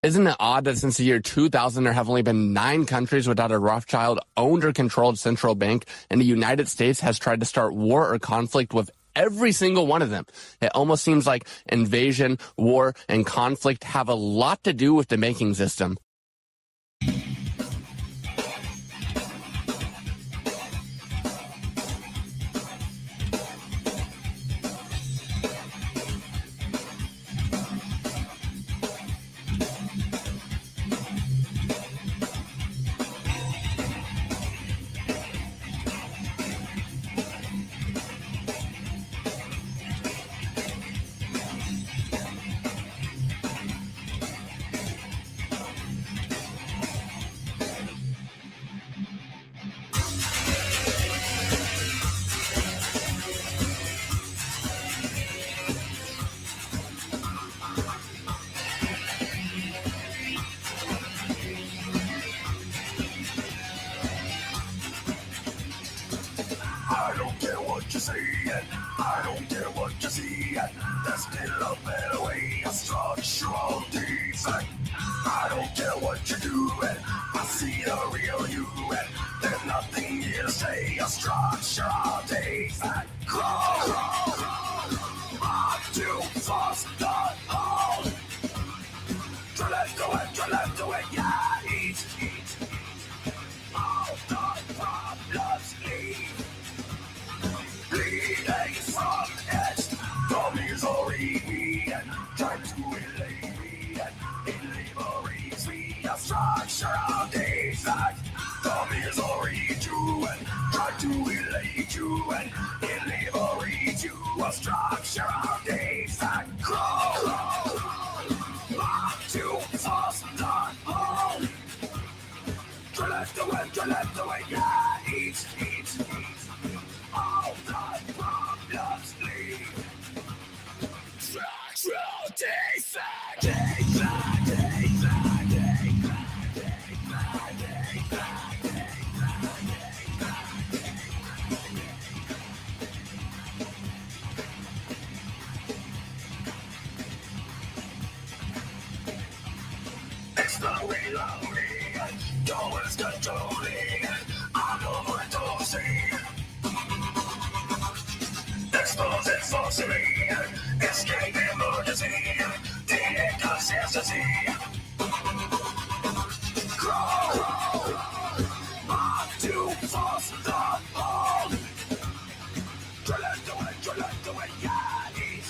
Isn't it odd that since the year 2000, there have only been 9 countries without a Rothschild-owned or controlled central bank, and the United States has tried to start war or conflict with every single one of them? It almost seems like invasion, war, and conflict have a lot to do with the banking system. I don't care what you say, I don't care what you see. There's still a better way, a structural defect. I don't care what you do, I see the real you. There's nothing here to say, a structural defect. Crawl, back to first the hole. Drill it, yeah, eat. All the problems leave. Bleeding from it, the misery, trying to elate me, it liberates me, a structural defect. The misery too, try to elate you, and it liberates you, a structural defect. Crawl, back to first the hole. Drill it away, yeah, eat. All the problems leave. Structural defect. It's the reloading, doors controlling, I'm over to see. Explosive sorcery, escape emergency, the inconsistency. Crawl, back to first the hole. Drill it away, yeah, eat.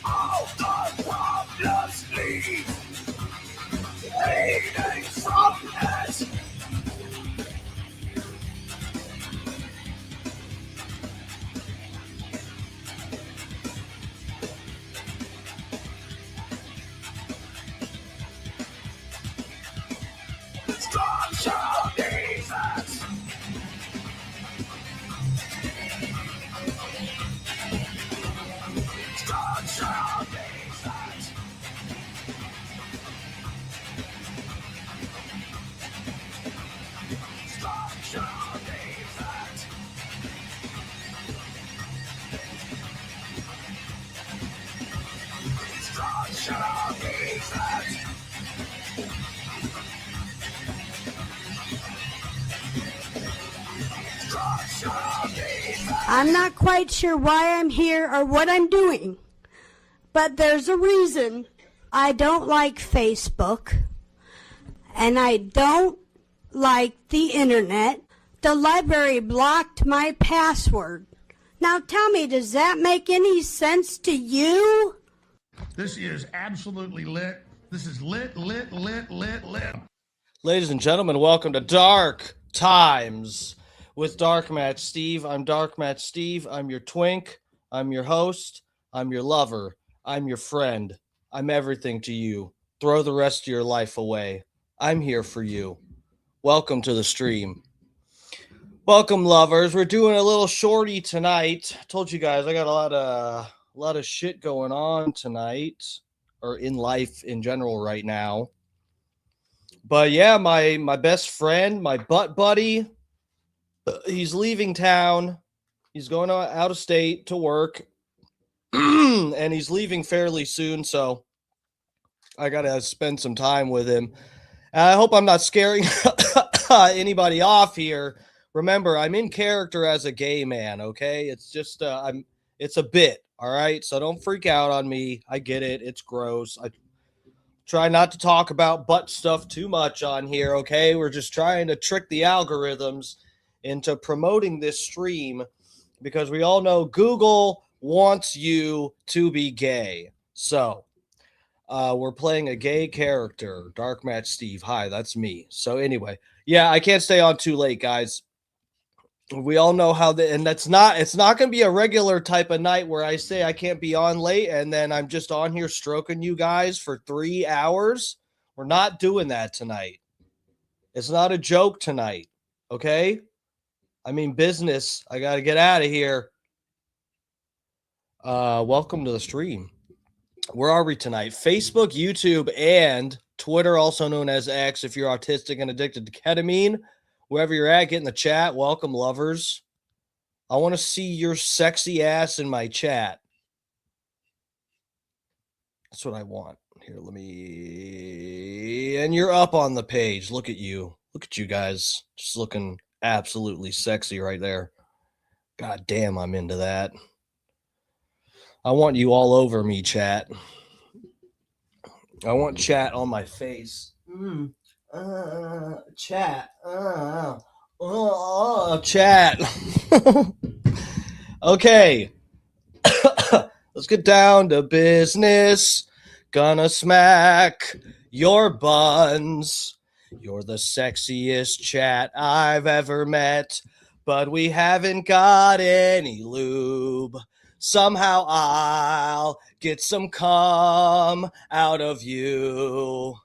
All the problems leave. Bleeding from it. Structural defects. Structural defects. Structural defects. Structural defects. I'm not quite sure why I'm here or what I'm doing, but there's a reason. I don't like Facebook, and I don't like the internet. The library blocked my password. Now tell me, does that make any sense to you? This is absolutely lit. This is lit. Ladies and gentlemen, welcome to Dark Times with Dark Match Steve. I'm Dark Match Steve. I'm your twink. I'm your host. I'm your lover. I'm your friend. I'm everything to you. Throw the rest of your life away. I'm here for you. Welcome to the stream. Welcome, lovers. We're doing a little shorty tonight. I told you guys I got a lot of shit going on tonight, or in life in general right now. But yeah, my best friend, my butt buddy, he's leaving town. He's going out of state to work, and he's leaving fairly soon. So I gotta spend some time with him. And I hope I'm not scaring anybody off here. Remember, I'm in character as a gay man. Okay, it's just it's a bit. All right, so don't freak out on me. I get it. It's gross. I try not to talk about butt stuff too much on here. Okay, we're just trying to trick the algorithms into promoting this stream because we all know Google wants you to be gay. So we're playing a gay character, Dark Match Steve. Hi, that's me. So anyway, yeah, I can't stay on too late, guys. We all know how and it's not going to be a regular type of night where I say I can't be on late and then I'm just on here stroking you guys for 3 hours. We're not doing that tonight. It's not a joke tonight. Okay? I mean business. I got to get out of here. Welcome to the stream. Where are we tonight? Facebook, YouTube, and Twitter, also known as X, if you're autistic and addicted to ketamine. Wherever you're at, get in the chat. Welcome, lovers. I want to see your sexy ass in my chat. That's what I want. Here, let me... And you're up on the page. Look at you. Look at you guys. Just looking absolutely sexy right there. God damn, I'm into that. I want you all over me, chat. I want chat on my face. Chat. Chat. Okay. Let's get down to business. Gonna smack your buns. You're the sexiest chat I've ever met, but we haven't got any lube. Somehow I'll get some cum out of you.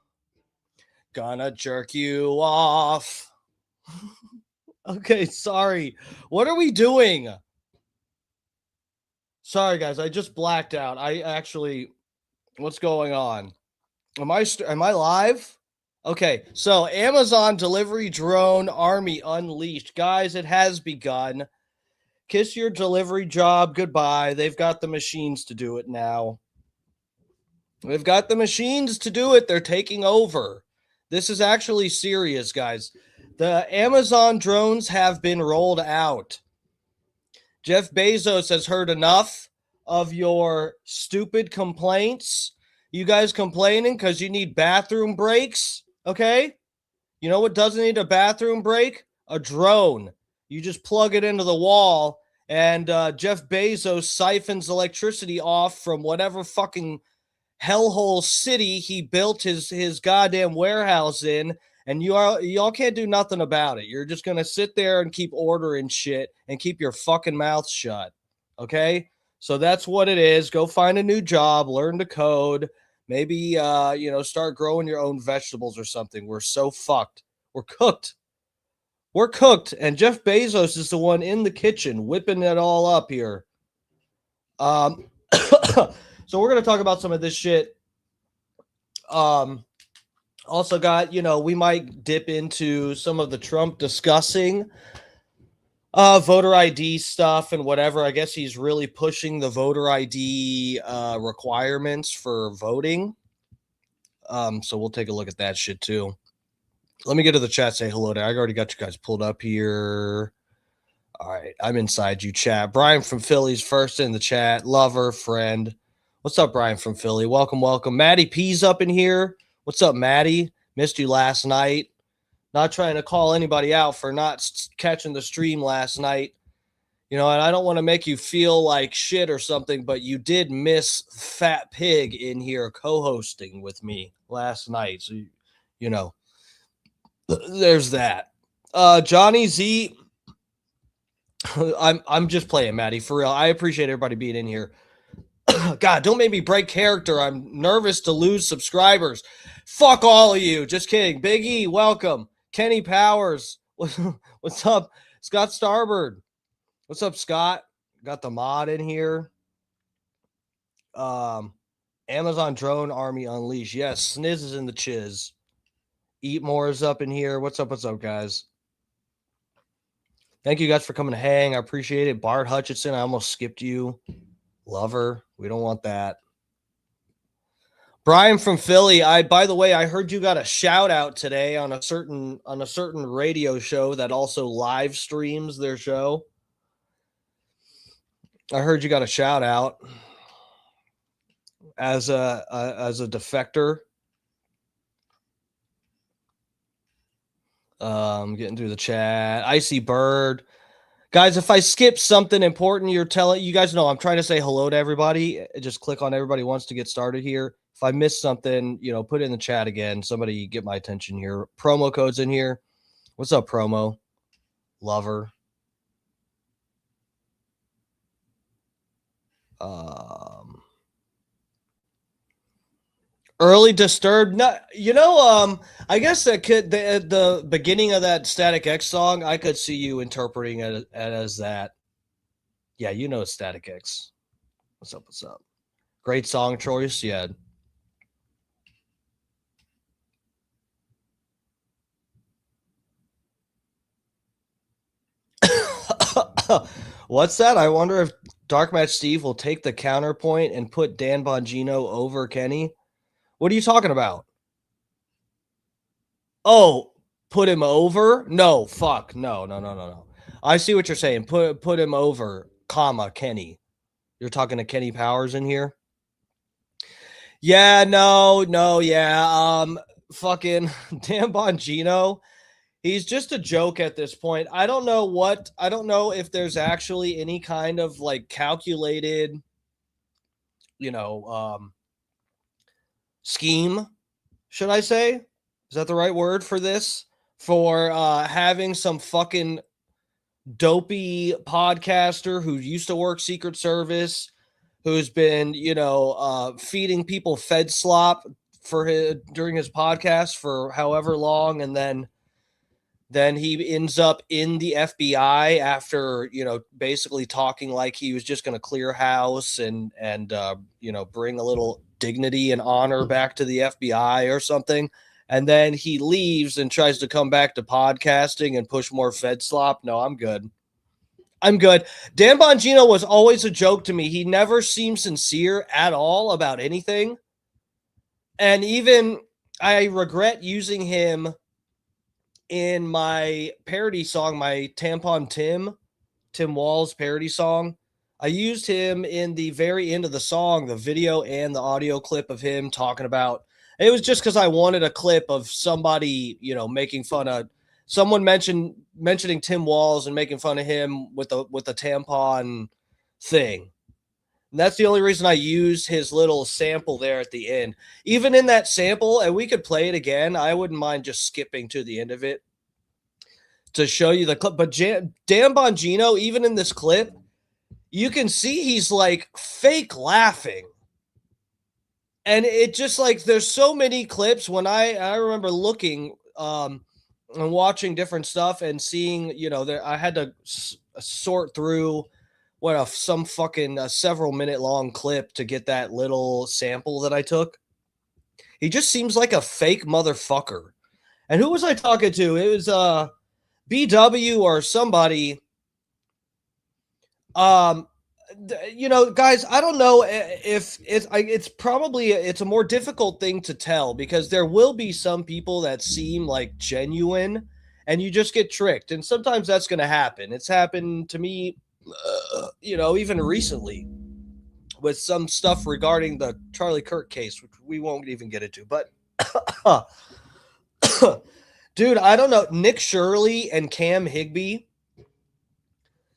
Gonna jerk you off. Okay, sorry. What are we doing? Sorry, guys. I just blacked out. What's going on? Am I live? Okay, so Amazon Delivery Drone Army Unleashed. Guys, it has begun. Kiss your delivery job goodbye. They've got the machines to do it now. They've got the machines to do it. They're taking over. This is actually serious, guys. The Amazon drones have been rolled out. Jeff Bezos has heard enough of your stupid complaints. You guys complaining because you need bathroom breaks, okay? You know what doesn't need a bathroom break? A drone. You just plug it into the wall, and Jeff Bezos siphons electricity off from whatever fucking hellhole city he built his goddamn warehouse in, and y'all can't do nothing about it. You're just gonna sit there and keep ordering shit and keep your fucking mouth shut. Okay? So that's what it is. Go find a new job, learn to code, maybe start growing your own vegetables or something. We're so fucked. We're cooked. We're cooked, and Jeff Bezos is the one in the kitchen whipping it all up here. So we're going to talk about some of this shit. Also got, we might dip into some of the Trump discussing voter ID stuff and whatever. I guess he's really pushing the voter ID requirements for voting. So we'll take a look at that shit too. Let me get to the chat, say hello there. I already got you guys pulled up here. All right, I'm inside you, chat. Brian from Philly's first in the chat. Lover, friend. What's up, Brian from Philly? Welcome, welcome. Maddie P's up in here. What's up, Maddie? Missed you last night. Not trying to call anybody out for not catching the stream last night. And I don't want to make you feel like shit or something, but you did miss Fat Pig in here co-hosting with me last night. So, there's that. Johnny Z. I'm just playing, Maddie, for real. I appreciate everybody being in here. God, don't make me break character. I'm nervous to lose subscribers. Fuck all of you. Just kidding. Big E, welcome. Kenny Powers. What's up? Scott Starbird. What's up, Scott? Got the mod in here. Amazon Drone Army Unleashed. Yes, Sniz is in the chiz. Eat More is up in here. What's up, guys? Thank you guys for coming to hang. I appreciate it. Bart Hutchinson, I almost skipped you. Lover, we don't want that. Brian from Philly. By the way, I heard you got a shout out today on a certain radio show that also live streams their show. I heard you got a shout out as a defector. Getting through the chat. Icy Bird. Guys, if I skip something important, you're telling you guys know I'm trying to say hello to everybody. Just click on everybody wants to get started here. If I miss something, put it in the chat again. Somebody get my attention here. Promo code's in here. What's up, promo? Lover. Early Disturbed. No, I guess that could the beginning of that Static X song, I could see you interpreting it as that. Yeah, Static X. What's up? What's up? Great song choice. Yeah. What's that? I wonder if Dark Match Steve will take the counterpoint and put Dan Bongino over Kenny. What are you talking about? Oh, put him over? No, fuck. No. I see what you're saying. Put him over, Kenny. You're talking to Kenny Powers in here? Yeah, no, yeah. Fucking Dan Bongino. He's just a joke at this point. I don't know if there's actually any kind of like calculated, scheme, should I say? Is that the right word for this? For having some fucking dopey podcaster who used to work Secret Service, who's been, feeding people Fed slop during his podcast for however long, and then he ends up in the FBI after, basically talking like he was just going to clear house and bring a little dignity and honor back to the FBI or something. And then he leaves and tries to come back to podcasting and push more Fed slop. No, I'm good. Dan Bongino was always a joke to me. He never seemed sincere at all about anything. And even I regret using him in my parody song, my Tampon Tim Walls parody song. I used him in the very end of the song, the video and the audio clip of him talking about, it was just because I wanted a clip of somebody, making fun of someone mentioning Tim Walls and making fun of him with the tampon thing. And that's the only reason I used his little sample there at the end. Even in that sample, and we could play it again, I wouldn't mind just skipping to the end of it to show you the clip. But Dan Bongino, even in this clip, you can see he's like fake laughing. And it just like, there's so many clips when I remember looking and watching different stuff and seeing, I had to sort through some fucking several minute long clip to get that little sample that I took. He just seems like a fake motherfucker. And who was I talking to? It was BW or somebody. Guys, I don't know if it's probably it's a more difficult thing to tell because there will be some people that seem like genuine and you just get tricked. And sometimes that's going to happen. It's happened to me, even recently with some stuff regarding the Charlie Kirk case, which we won't even get into. But, dude, I don't know. Nick Shirley and Cam Higbee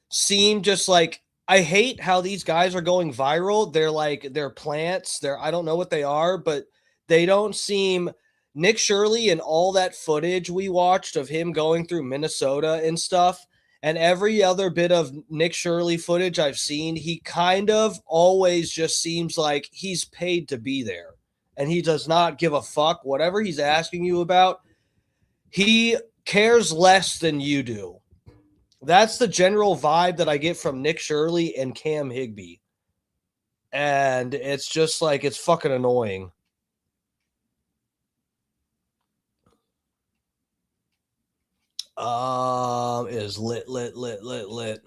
seem just like, I hate how these guys are going viral. They're plants. I don't know what they are, but they don't seem. Nick Shirley and all that footage we watched of him going through Minnesota and stuff, and every other bit of Nick Shirley footage I've seen, he kind of always just seems like he's paid to be there, and he does not give a fuck. Whatever he's asking you about, he cares less than you do. That's the general vibe that I get from Nick Shirley and Cam Higbee. And it's just like, it's fucking annoying. Is lit. All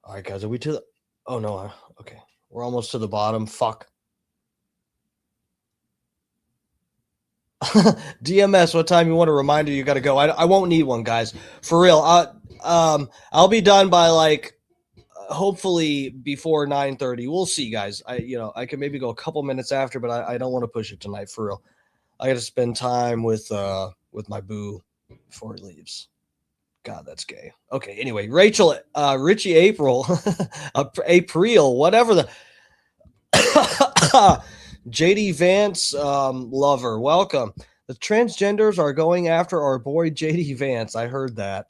right, guys, are we to the... Oh, no. Okay. We're almost to the bottom. Fuck. DMS, what time you want a reminder you got to go? I won't need one, guys. For real. I'll be done by like hopefully before 9:30. We'll see, guys. I can maybe go a couple minutes after, but I don't want to push it tonight for real. I got to spend time with my boo before he leaves. God, that's gay. Okay, anyway, Rachel, Richie, April, April, whatever the JD Vance, lover, welcome. The transgenders are going after our boy JD Vance. I heard that.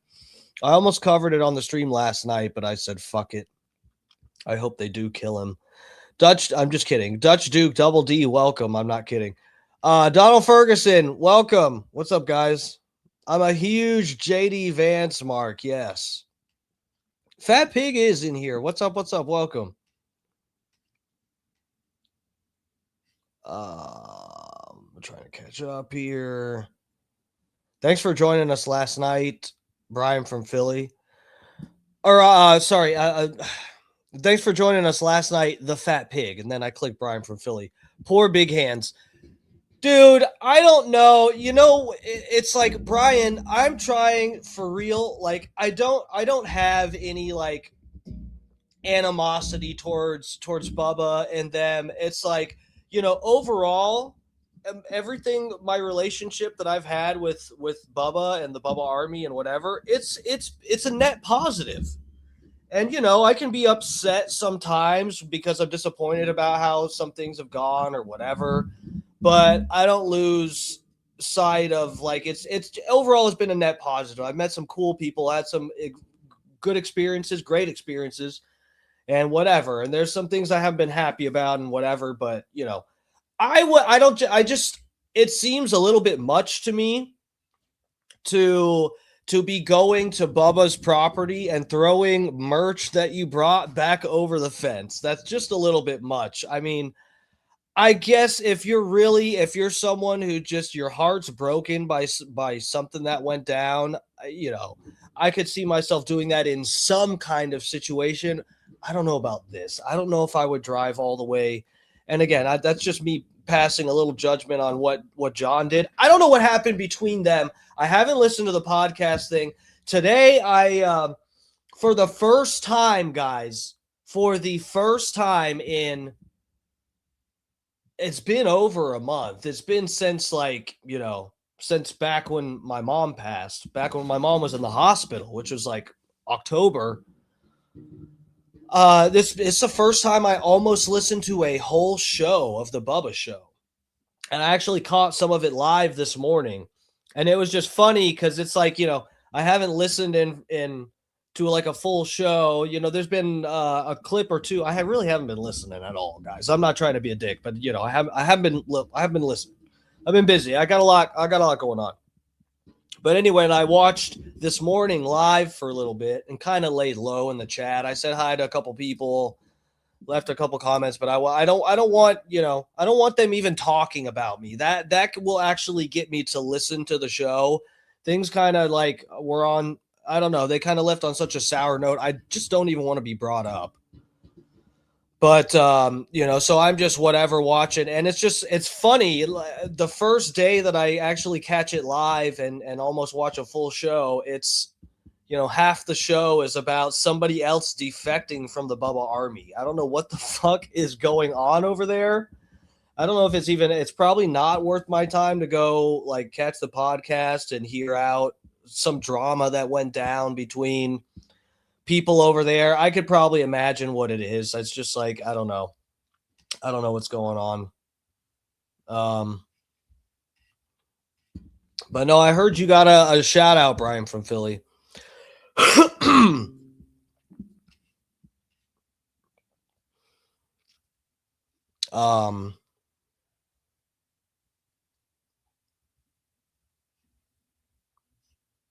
I almost covered it on the stream last night, but I said, fuck it. I hope they do kill him. Dutch, I'm just kidding. Dutch Duke, Double D, welcome. I'm not kidding. Donald Ferguson, welcome. What's up, guys? I'm a huge JD Vance mark, yes. Fat Pig is in here. What's up? What's up? Welcome. I'm trying to catch up here. Thanks for joining us last night, Brian from Philly. Or, thanks for joining us last night, the Fat Pig. And then I clicked Brian from Philly. Poor Big Hands. Dude, I don't know. You know, it's like, Brian, I'm trying for real. Like, I don't have any like animosity towards Bubba and them. It's like, you know, overall, everything, my relationship that I've had with Bubba and the Bubba Army and whatever, it's a net positive. And, you know, I can be upset sometimes because I'm disappointed about how some things have gone or whatever. But I don't lose sight of like it's overall it's been a net positive. I've met some cool people, had some good experiences, great experiences, and whatever. And there's some things I haven't been happy about and whatever. But you know, it seems a little bit much to me to be going to Bubba's property and throwing merch that you brought back over the fence. That's just a little bit much. I mean, I guess if you're someone who just your heart's broken by something that went down, you know, I could see myself doing that in some kind of situation. I don't know about this. I don't know if I would drive all the way. And again, that's just me passing a little judgment on what John did. I don't know what happened between them. I haven't listened to the podcast thing. Today, for the first time, guys, it's been over a month. It's been since since back when my mom passed, back when my mom was in the hospital, which was like October. It's the first time I almost listened to a whole show of the Bubba Show. And I actually caught some of it live this morning. And it was just funny because it's like, you know, I haven't listened in to like a full show. You know, there's been a clip or two. I really haven't been listening at all, guys. I'm not trying to be a dick, but you know, I haven't been listening. I've been busy. I got a lot going on. But anyway, and I watched this morning live for a little bit and kind of laid low in the chat. I said hi to a couple people, left a couple comments, but I don't want, you know, I don't want them even talking about me. That will actually get me to listen to the show. Things kind of like were on, I don't know. They kind of left on such a sour note. I just don't even want to be brought up. But, you know, so I'm just whatever watching. And it's funny. The first day that I actually catch it live and almost watch a full show, it's, you know, half the show is about somebody else defecting from the Bubba Army. I don't know what the fuck is going on over there. I don't know if it's probably not worth my time to go like catch the podcast and hear out some drama that went down between people over there. I could probably imagine what it is. It's just like, I don't know what's going on. But no, I heard you got a shout out, Brian from Philly.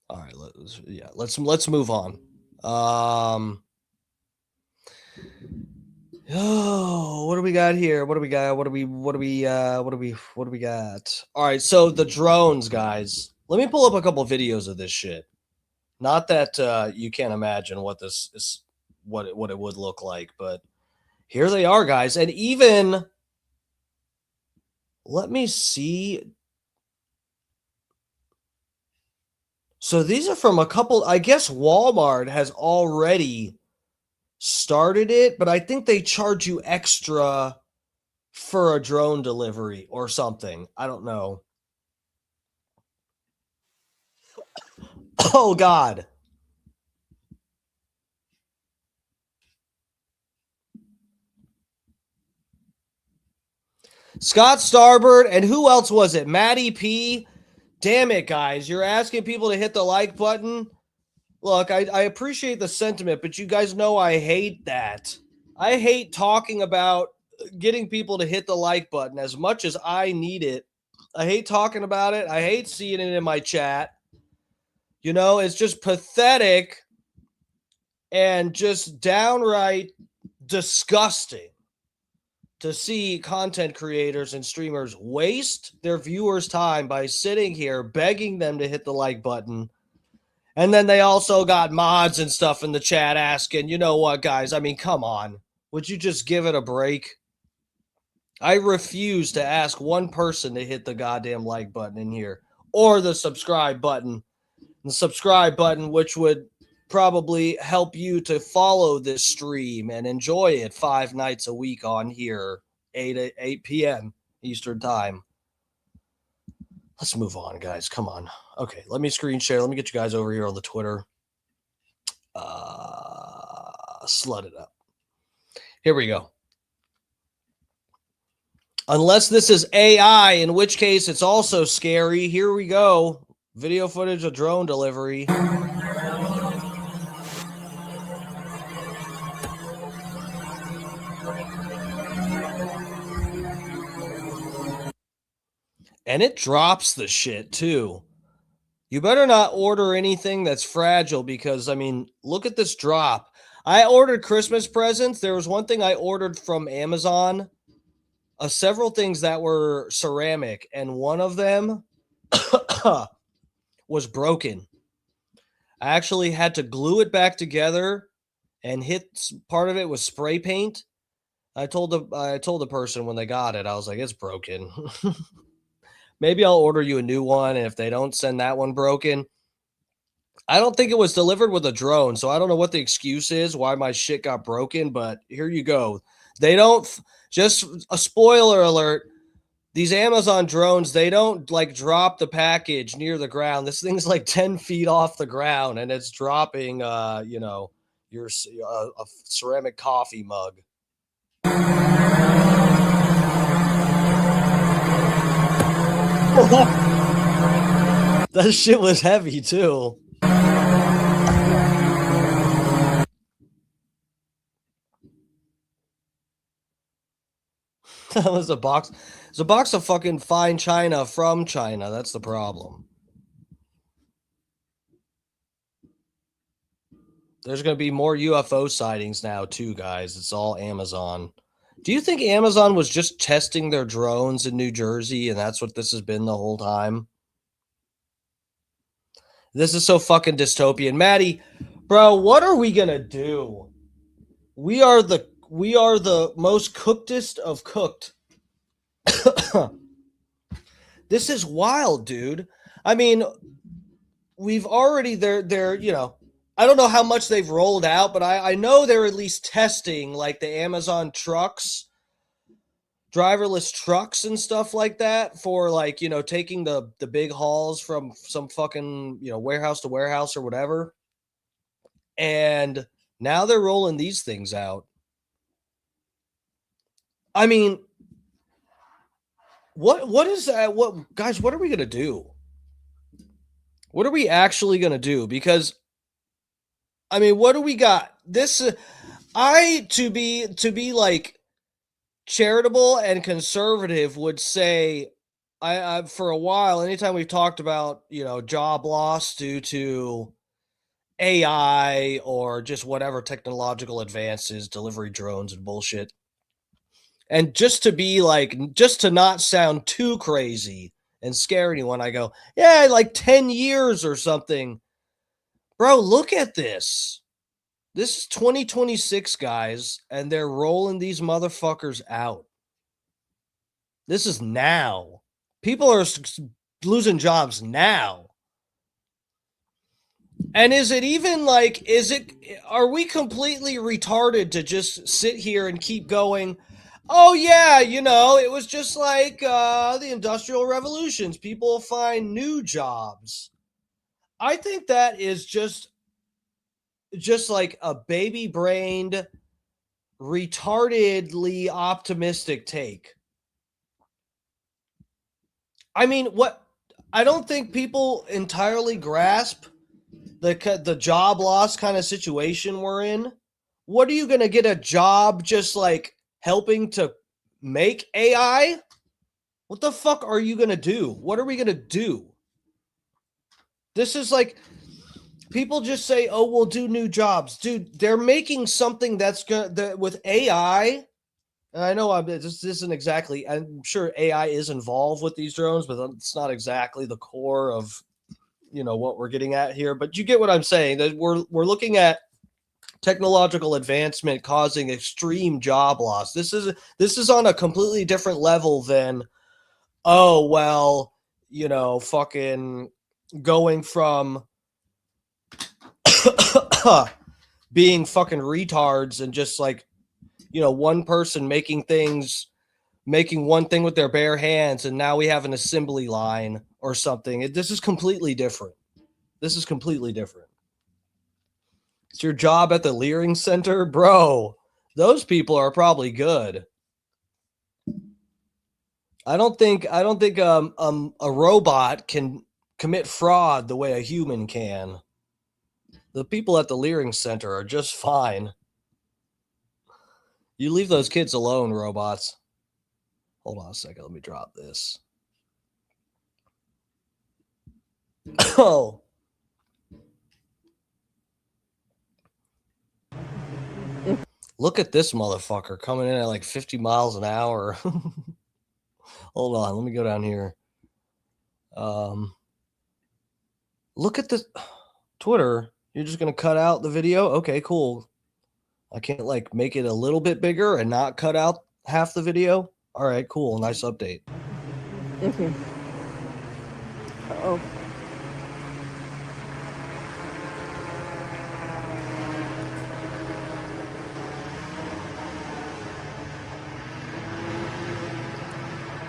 All right, let's move on. What do we got here? What do we got? All right, so the drones, guys. Let me pull up a couple videos of this shit. Not that you can't imagine what this is, what it would look like, but here they are, guys. And even let me see. So these are from a couple, I guess Walmart has already started it, but I think they charge you extra for a drone delivery or something. I don't know. Oh, God. Scott Starbird, and who else was it? Matty P. Damn it, guys. You're asking people to hit the like button. Look, I appreciate the sentiment, but you guys know I hate that. I hate talking about getting people to hit the like button as much as I need it. I hate talking about it. I hate seeing it in my chat. You know, it's just pathetic and just downright disgusting to see content creators and streamers waste their viewers' time by sitting here begging them to hit the like button. And then they also got mods and stuff in the chat asking, you know what, guys? I mean, come on. Would you just give it a break? I refuse to ask one person to hit the goddamn like button in here or the subscribe button. The subscribe button, which would probably help you to follow this stream and enjoy it 5 nights a week on here, 8 p.m. Eastern time. Let's move on, guys. Come on. Okay, let me screen share. Let me get you guys over here on the Twitter. Slut it up. Here we go. Unless this is AI, in which case it's also scary. Here we go. Video footage of drone delivery. And it drops the shit too. You better not order anything that's fragile because, I mean, look at this drop. I ordered Christmas presents. There was one thing I ordered from Amazon, several things that were ceramic, and one of them was broken. I actually had to glue it back together and hit part of it with spray paint. I told the person when they got it, I was like, it's broken. Maybe I'll order you a new one, and if they don't send that one broken, I don't think it was delivered with a drone, so I don't know what the excuse is why my shit got broken, but here you go. They don't, just a spoiler alert, these Amazon drones, they don't like drop the package near the ground. This thing's like 10 feet off the ground, and it's dropping, you know, your a ceramic coffee mug. That shit was heavy too. That was a box. It's a box of fucking fine china from China. That's the problem. There's going to be more UFO sightings now too, guys. It's all Amazon. Do you think Amazon was just testing their drones in New Jersey and that's what this has been the whole time? This is so fucking dystopian. Maddie, bro, what are we going to do? We are the most cookedest of cooked. This is wild, dude. I mean, we've already they're you know, I don't know how much they've rolled out, but I know they're at least testing like the Amazon trucks, driverless trucks and stuff like that for like, you know, taking the big hauls from some fucking, you know, warehouse to warehouse or whatever. And now they're rolling these things out. I mean, what is that? What, guys, what are we going to do? What are we actually going to do? Because I mean, what do we got? This, to be like charitable and conservative would say, I for a while, anytime we've talked about, you know, job loss due to AI or just whatever technological advances, delivery drones and bullshit. And just to be like, just to not sound too crazy and scare anyone, I go, yeah, like 10 years or something. Bro, look at this. This is 2026, guys, and they're rolling these motherfuckers out. This is now. People are losing jobs now. And is it even like, are we completely retarded to just sit here and keep going? Oh yeah, it was just like the Industrial Revolutions. People find new jobs. I think that is just like a baby-brained, retardedly optimistic take. I mean, I don't think people entirely grasp the job loss kind of situation we're in. What are you going to get a job just like helping to make AI? What the fuck are you going to do? What are we going to do? This is like, people just say, oh, we'll do new jobs. Dude, they're making something that's going to, with AI. And I know this isn't exactly, I'm sure AI is involved with these drones, but it's not exactly the core of, what we're getting at here. But you get what I'm saying, that we're looking at technological advancement causing extreme job loss. This is on a completely different level than, oh, well, fucking going from being fucking retards and just like, one person making one thing with their bare hands, and now we have an assembly line or something. This is completely different. It's your job at the Leering Center, bro. Those people are probably good. I don't think a robot can commit fraud the way a human can. The people at the Leering Center are just fine. You leave those kids alone, robots. Hold on a second. Let me drop this. Oh. Look at this motherfucker coming in at like 50 miles an hour. Hold on. Let me go down here. Look at this. Twitter. You're just going to cut out the video? Okay, cool. I can't like make it a little bit bigger and not cut out half the video? All right, cool. Nice update. Okay. Uh-oh.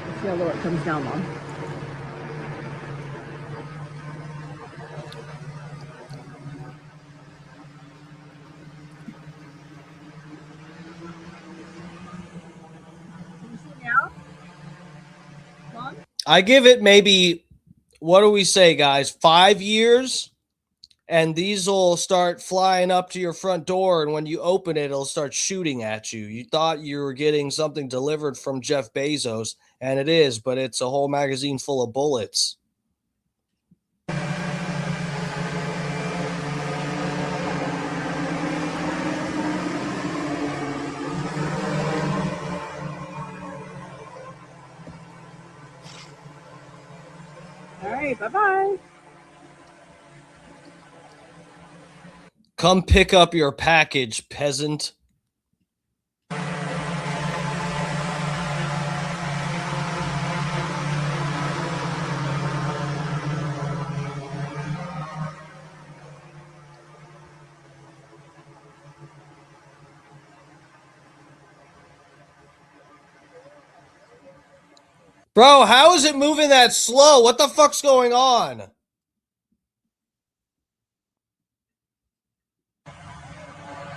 Let's see how low it comes down, Mom. I give it maybe, what do we say, guys? 5 years, and these will start flying up to your front door, and when you open it, it'll start shooting at you. You thought you were getting something delivered from Jeff Bezos, and it is, but it's a whole magazine full of bullets. All right, bye-bye. Come pick up your package, peasant. Bro, how is it moving that slow? What the fuck's going on?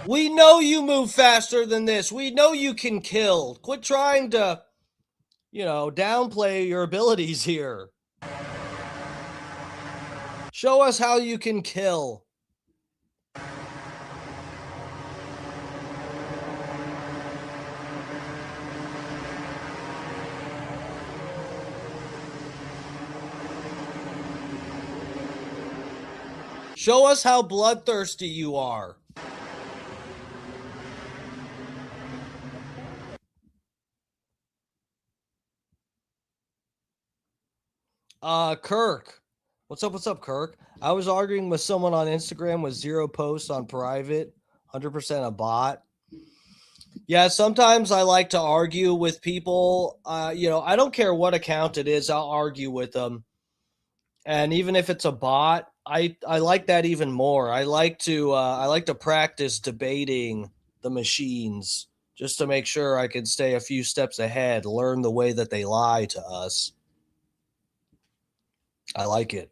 We know you move faster than this. We know you can kill. Quit trying to, downplay your abilities here. Show us how you can kill. Show us how bloodthirsty you are. Kirk. What's up, Kirk? I was arguing with someone on Instagram with 0 posts on private, 100% a bot. Yeah, sometimes I like to argue with people. I don't care what account it is, I'll argue with them. And even if it's a bot, I like that even more. I like to practice debating the machines just to make sure I can stay a few steps ahead, learn the way that they lie to us. I like it.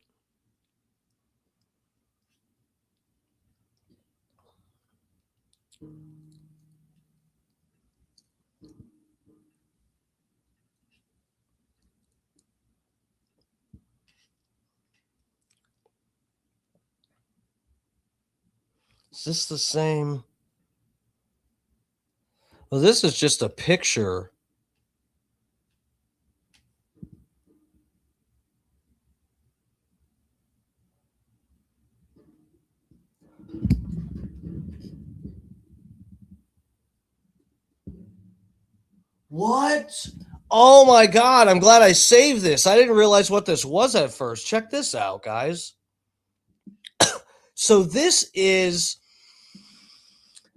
Is this the same? Well, this is just a picture. What? Oh my God. I'm glad I saved this. I didn't realize what this was at first. Check this out, guys. So this is,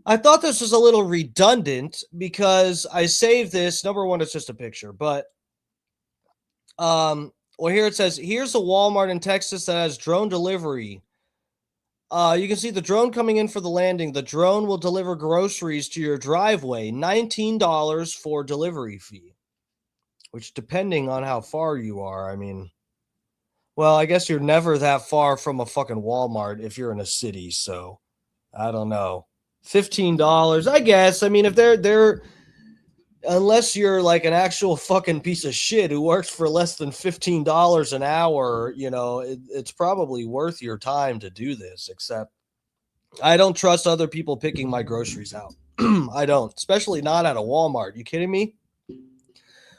I thought this was a little redundant because I saved this. Number one, it's just a picture, but well, here it says, here's a Walmart in Texas that has drone delivery. You can see the drone coming in for the landing. The drone will deliver groceries to your driveway. $19 for delivery fee, which depending on how far you are, I mean, well, I guess you're never that far from a fucking Walmart if you're in a city. So I don't know. $15, I guess. I mean, if they're unless you're like an actual fucking piece of shit who works for less than $15 an hour, you know, it's probably worth your time to do this, except I don't trust other people picking my groceries out. I don't, especially not at a Walmart. You kidding me?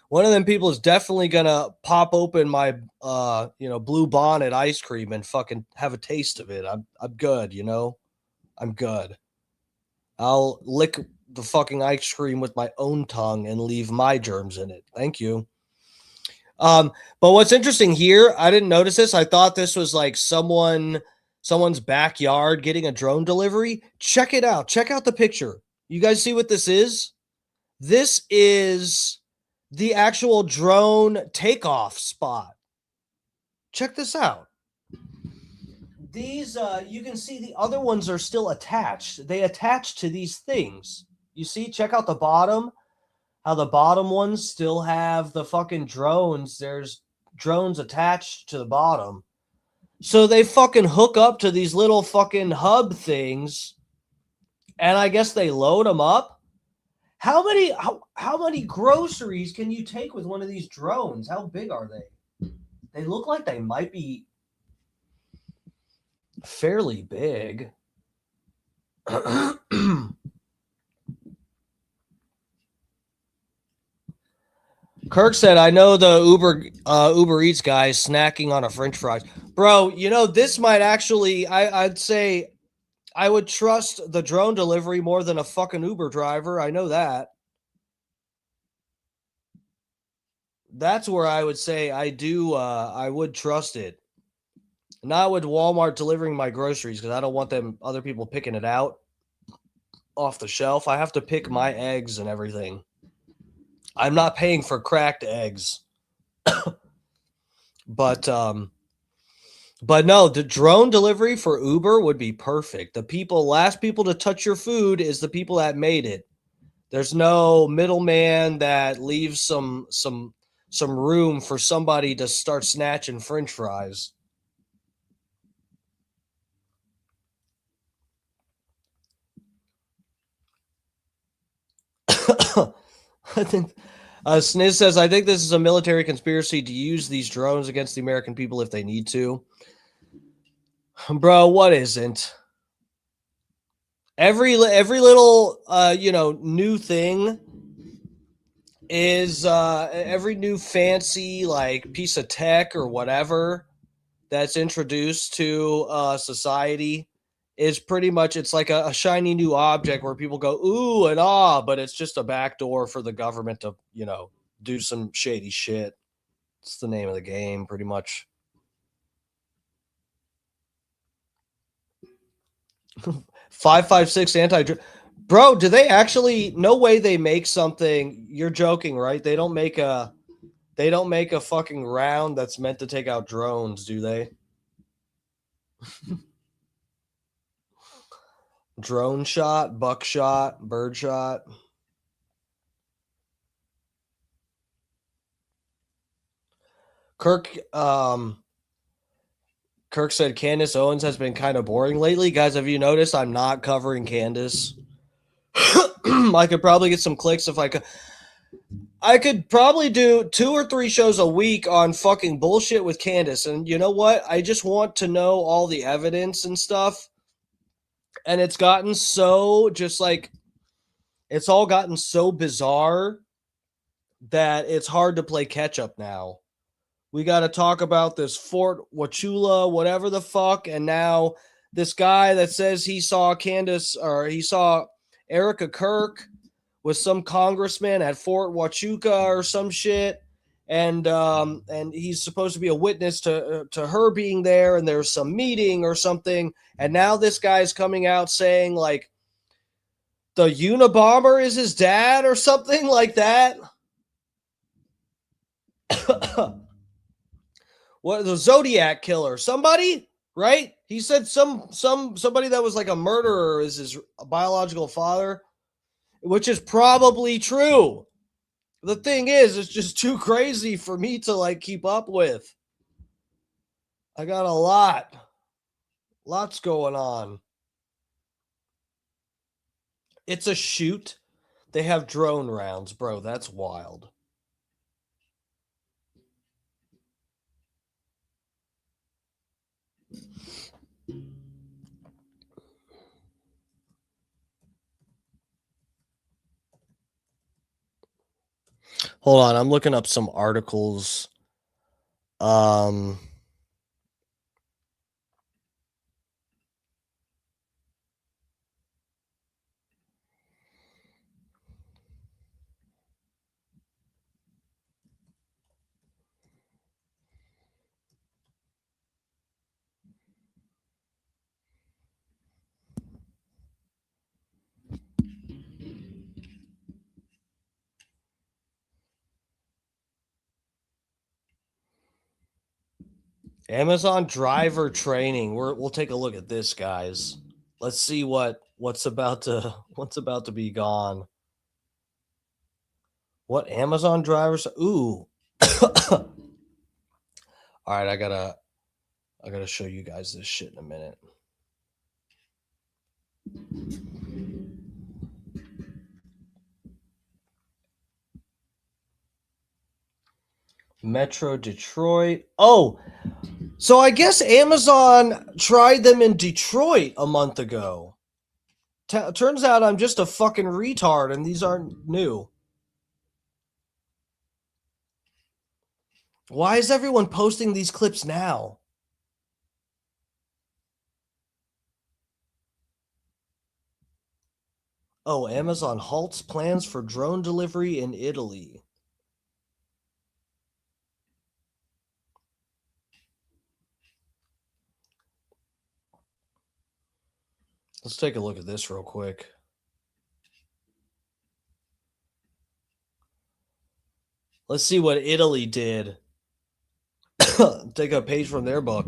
One of them people is definitely gonna pop open my Blue Bonnet ice cream and fucking have a taste of it. I'm good, you know? I'm good. I'll lick the fucking ice cream with my own tongue and leave my germs in it. Thank you. But what's interesting here, I didn't notice this. I thought this was like someone's backyard getting a drone delivery. Check it out. Check out the picture. You guys see what this is? This is the actual drone takeoff spot. Check this out. These, you can see the other ones are still attached. They attach to these things. You see, check out the bottom, how the bottom ones still have the fucking drones. There's drones attached to the bottom. So they fucking hook up to these little fucking hub things, and I guess they load them up. How many groceries can you take with one of these drones? How big are they? They look like they might be fairly big. Kirk said, I know the Uber Eats guy is snacking on a French fries. Bro, you know, this might actually, I'd say I would trust the drone delivery more than a fucking Uber driver. I know that. That's where I would say I would trust it. Not with Walmart delivering my groceries because I don't want them other people picking it out off the shelf. I have to pick my eggs and everything. I'm not paying for cracked eggs. But no, the drone delivery for Uber would be perfect. The last people to touch your food is the people that made it. There's no middleman that leaves some room for somebody to start snatching French fries. I think Sniz says, I think this is a military conspiracy to use these drones against the American people if they need to. Bro, what isn't? Every little new thing is every new fancy like piece of tech or whatever that's introduced to society is pretty much, it's like a shiny new object where people go, ooh and ah, but it's just a backdoor for the government to, do some shady shit. It's the name of the game, pretty much. 556 anti. Bro, do they actually, no way they make something, you're joking, right? They don't make a fucking round that's meant to take out drones, do they? Drone shot, buckshot, bird shot. Kirk said Candace Owens has been kind of boring lately. Guys, have you noticed I'm not covering Candace? I could probably get some clicks if I could. I could probably do 2 or 3 shows a week on fucking bullshit with Candace. And you know what? I just want to know all the evidence and stuff. And it's gotten so just like, it's all gotten so bizarre that it's hard to play catch up now. We got to talk about this Fort Wachula, whatever the fuck. And now this guy that says he saw Candace or he saw Erica Kirk with some congressman at Fort Huachuca or some shit, and he's supposed to be a witness to her being there, and there's some meeting or something, and now this guy's coming out saying like the Unabomber is his dad or something like that. What, the Zodiac killer? Somebody, right? He said somebody that was like a murderer is his biological father. Which is probably true. The thing is, it's just too crazy for me to like keep up with. I got lots going on. It's a shoot. They have drone rounds, bro. That's wild. Hold on, I'm looking up some articles. Amazon driver training. We'll take a look at this, guys. Let's see what's about to be gone. What Amazon drivers? Ooh. All right, I gotta show you guys this shit in a minute. Metro Detroit. Oh, so I guess Amazon tried them in Detroit a month ago. Turns out I'm just a fucking retard and these aren't new. Why is everyone posting these clips now? Oh, Amazon halts plans for drone delivery in Italy. Let's take a look at this real quick. Let's see what Italy did. Take a page from their book.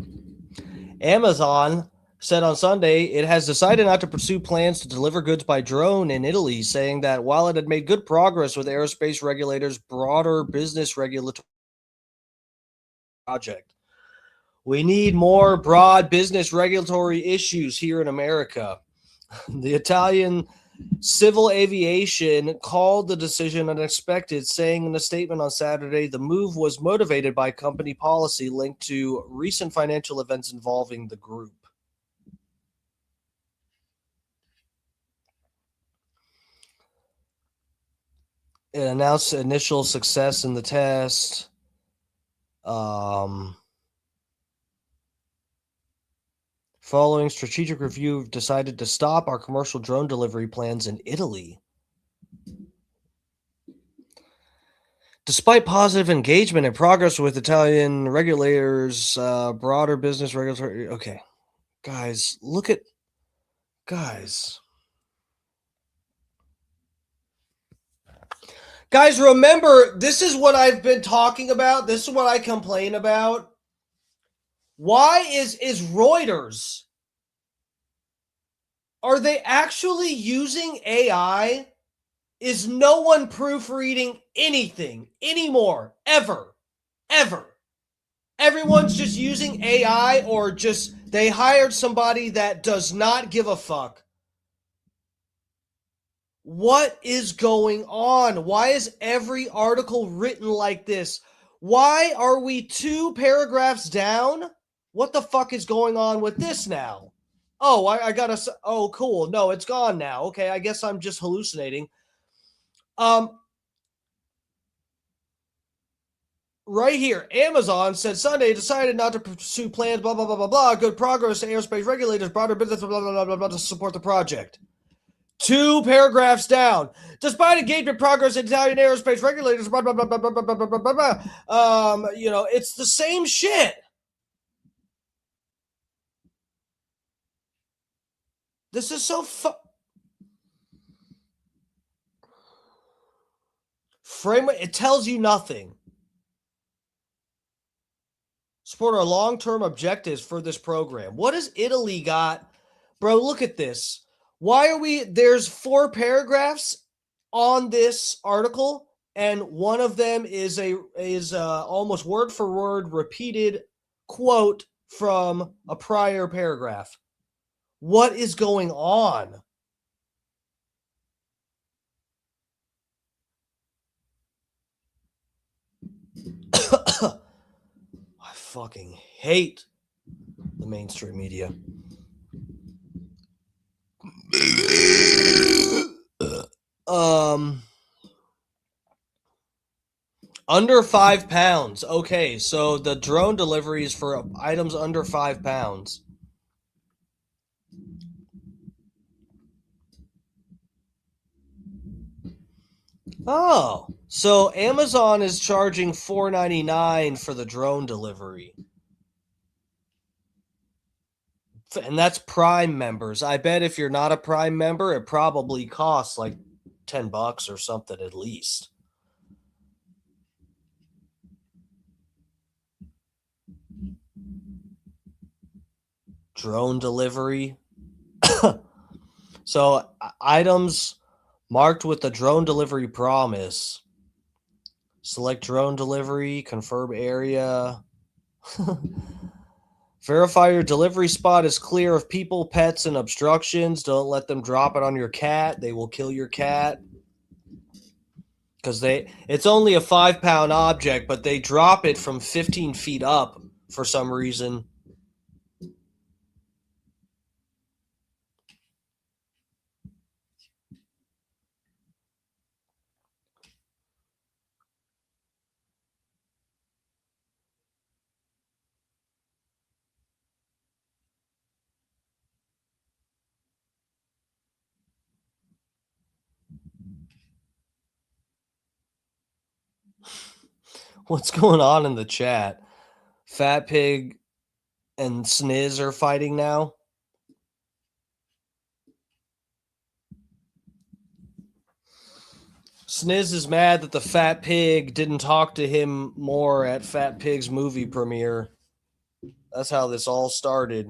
Amazon said on Sunday it has decided not to pursue plans to deliver goods by drone in Italy, saying that while it had made good progress with aerospace regulators' broader business regulatory project, we need more broad business regulatory issues here in America. The Italian Civil Aviation called the decision unexpected, saying in a statement on Saturday the move was motivated by company policy linked to recent financial events involving the group. It announced initial success in the test. Following strategic review, we've decided to stop our commercial drone delivery plans in Italy. Despite positive engagement and progress with Italian regulators, broader business regulatory... Okay, guys, look at... Guys, remember, this is what I've been talking about. This is what I complain about. Why is Reuters? Are they actually using AI? Is no one proofreading anything anymore? Ever. Everyone's just using AI, or just they hired somebody that does not give a fuck. What is going on? Why is every article written like this? Why are we 2 paragraphs down? What the fuck is going on with this now? Oh, I gotta. Oh, cool. No, it's gone now. Okay, I guess I'm just hallucinating. Right here, Amazon said Sunday decided not to pursue plans, blah, blah, blah, blah, blah. Good progress to aerospace regulators, broader business, blah, blah, blah, blah, blah, to support the project. 2 paragraphs down. Despite engagement progress in Italian aerospace regulators, blah, blah, blah, blah, blah, blah, blah, blah, blah, blah. It's the same shit. This is so framework. It tells you nothing. Support our long-term objectives for this program. What has Italy got? Bro, look at this. Why are there's 4 paragraphs on this article, and one of them is almost word for word repeated quote from a prior paragraph. What is going on? I fucking hate the mainstream media. Under 5 pounds. Okay, so the drone deliveries for items under 5 pounds. Oh, so Amazon is charging $4.99 for the drone delivery. And that's Prime members. I bet if you're not a Prime member, it probably costs like $10 or something at least. Drone delivery. So items marked with the drone delivery promise. Select drone delivery, confirm area. Verify your delivery spot is clear of people, pets, and obstructions. Don't let them drop it on your cat. They will kill your cat. Because it's only a 5-pound object, but they drop it from 15 feet up for some reason. What's going on in the chat? Fat Pig and Sniz are fighting now. Sniz is mad that the Fat Pig didn't talk to him more at Fat Pig's movie premiere. That's how this all started.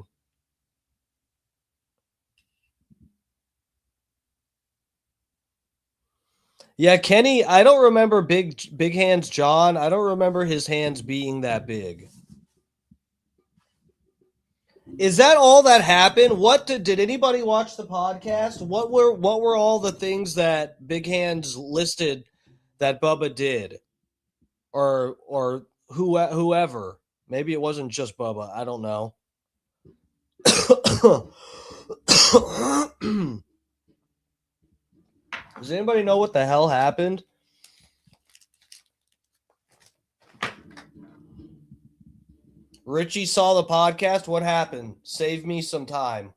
Yeah, Kenny, I don't remember Big Hands John. I don't remember his hands being that big. Is that all that happened? What did anybody watch the podcast? What were all the things that Big Hands listed that Bubba did? Or whoever. Maybe it wasn't just Bubba. I don't know. Does anybody know what the hell happened? Richie saw the podcast. What happened? Save me some time.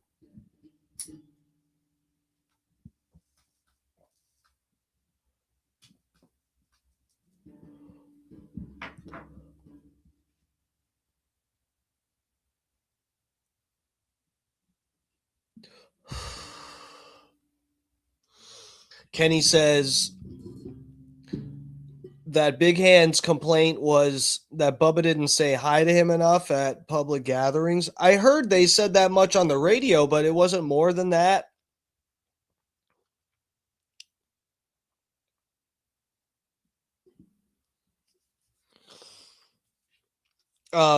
Kenny says, that Big Hand's complaint was that Bubba didn't say hi to him enough at public gatherings. I heard they said that much on the radio, but it wasn't more than that.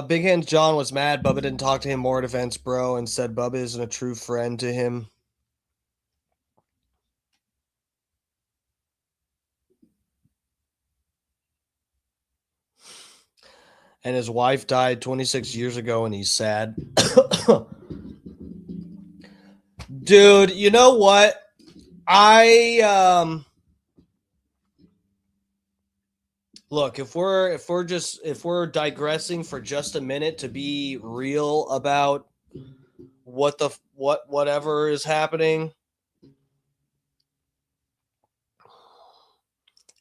Big Hand John was mad Bubba didn't talk to him more at events, bro, and said Bubba isn't a true friend to him. And his wife died 26 years ago, and he's sad. Dude, you know what? Look, if we're digressing for just a minute to be real about whatever is happening,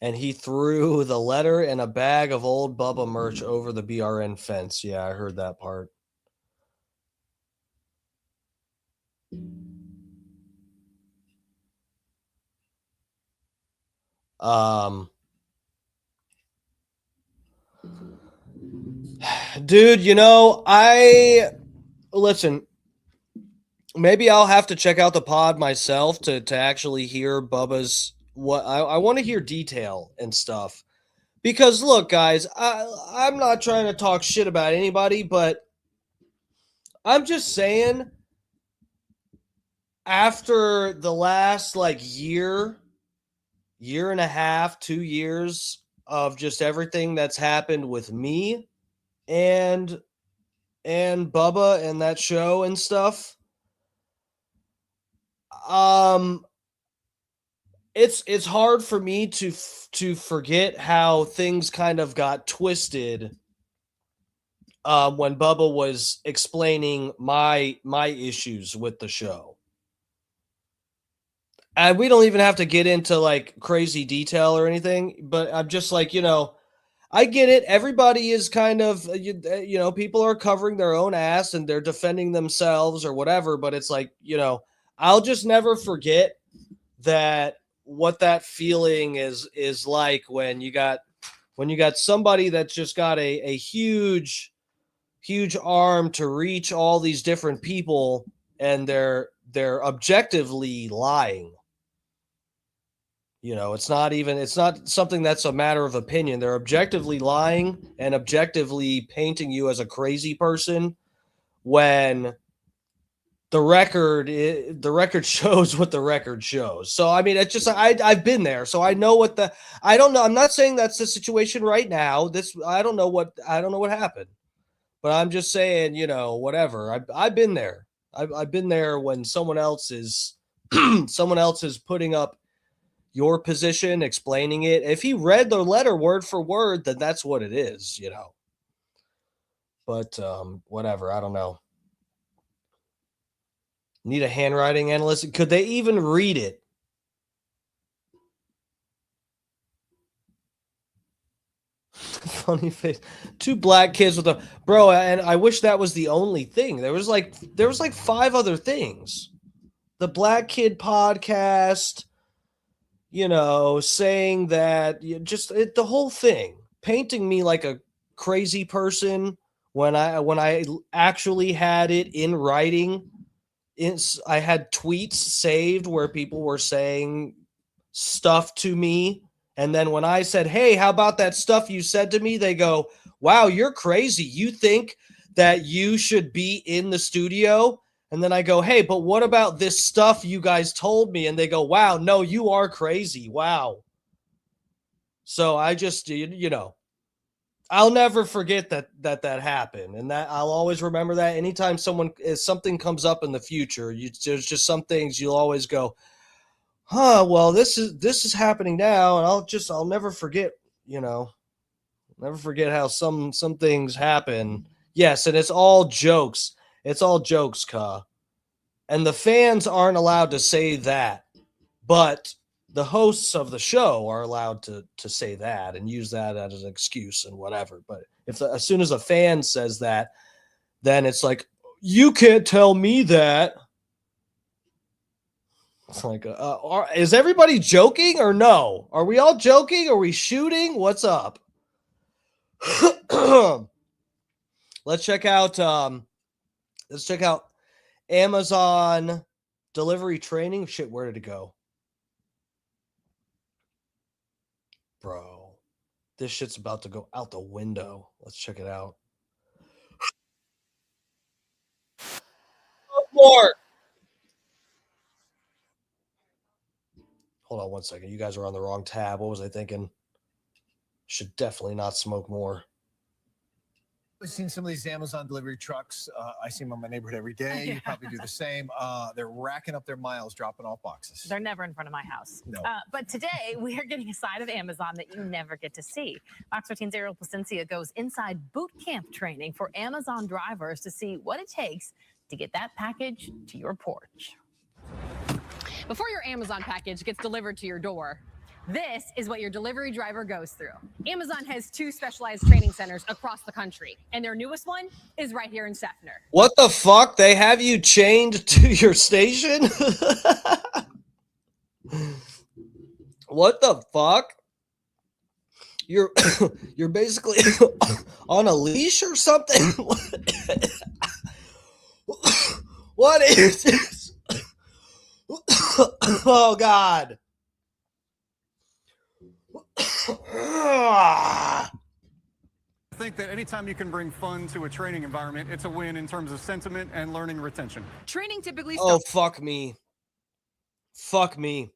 and he threw the letter and a bag of old Bubba merch over the BRN fence. Yeah, I heard that part. Dude, you know, listen, maybe I'll have to check out the pod myself to actually hear Bubba's what I want to hear detail and stuff. Because look, guys, I'm not trying to talk shit about anybody, but I'm just saying after the last year and a half, 2 years of just everything that's happened with me and Bubba and that show and stuff, it's hard for me to forget how things kind of got twisted when Bubba was explaining my issues with the show. And we don't even have to get into crazy detail or anything, but I'm just I get it. Everybody is kind of, people are covering their own ass and they're defending themselves or whatever. But it's I'll just never forget that what that feeling is like when you got somebody that's just got a huge arm to reach all these different people and they're objectively lying. It's not something that's a matter of opinion. They're objectively lying and objectively painting you as a crazy person when the record shows what the record shows. So, I mean, it's just, I've been there. So I know I don't know. I'm not saying that's the situation right now. I don't know what happened, but I'm just saying, whatever. I've been there. I've been there when someone else is putting up your position, explaining it. If he read the letter word for word, then that's what it is, But whatever, I don't know. Need a handwriting analyst. Could they even read it? Funny face. 2 black kids with a bro, and I wish that was the only thing. There was 5 other things. The Black Kid podcast, saying that the whole thing, painting me like a crazy person when I actually had it in writing. I had tweets saved where people were saying stuff to me. And then when I said, hey, how about that stuff you said to me? They go, wow, you're crazy. You think that you should be in the studio? And then I go, hey, but what about this stuff you guys told me? And they go, wow, no, you are crazy. Wow. So I just, I'll never forget that happened. And that I'll always remember that anytime something comes up in the future, there's just some things you'll always go, well, this is happening now. And I'll never forget, never forget how some things happen. Yes. And it's all jokes. It's all jokes, Ka. And the fans aren't allowed to say that, but the hosts of the show are allowed to say that and use that as an excuse and whatever. But as soon as a fan says that, then it's like, you can't tell me that. It's like, is everybody joking or no? Are we all joking? Are we shooting? What's up? Let's check out. Let's check out Amazon delivery training. Shit, where did it go, bro? This shit's about to go out the window. Let's check it out. More. Hold on one second. You guys are on the wrong tab. What was I thinking? Should definitely not smoke more. I've seen some of these Amazon delivery trucks. I see them in my neighborhood every day. You probably do the same. They're racking up their miles, dropping off boxes. They're never in front of my house. No. But today, we are getting a side of Amazon that you never get to see. Fox 13's Ariel Placencia goes inside boot camp training for Amazon drivers to see what it takes to get that package to your porch. Before your Amazon package gets delivered to your door, this is what your delivery driver goes through. Amazon has 2 specialized training centers across the country, and their newest one is right here in Seffner. What the fuck? They have you chained to your station? What the fuck? You're you're basically on a leash or something? What is this? Oh God. I think that anytime you can bring fun to a training environment, it's a win in terms of sentiment and learning retention. Training typically Oh, fuck me. Fuck me.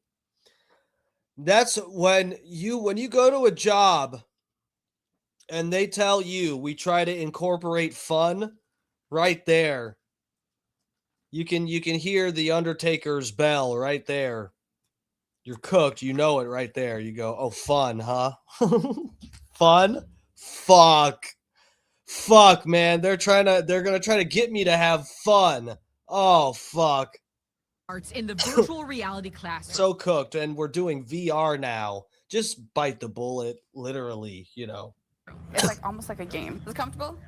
That's when you go to a job and they tell you we try to incorporate fun right there. You can hear the Undertaker's bell right there. You're cooked. You know it right there. You go, oh, fun, huh? Fun? Fuck, man. They're going to try to get me to have fun. Oh, fuck. in the virtual reality classroom. So cooked. And we're doing VR now. Just bite the bullet, literally, you know. It's like almost like a game. Is it comfortable?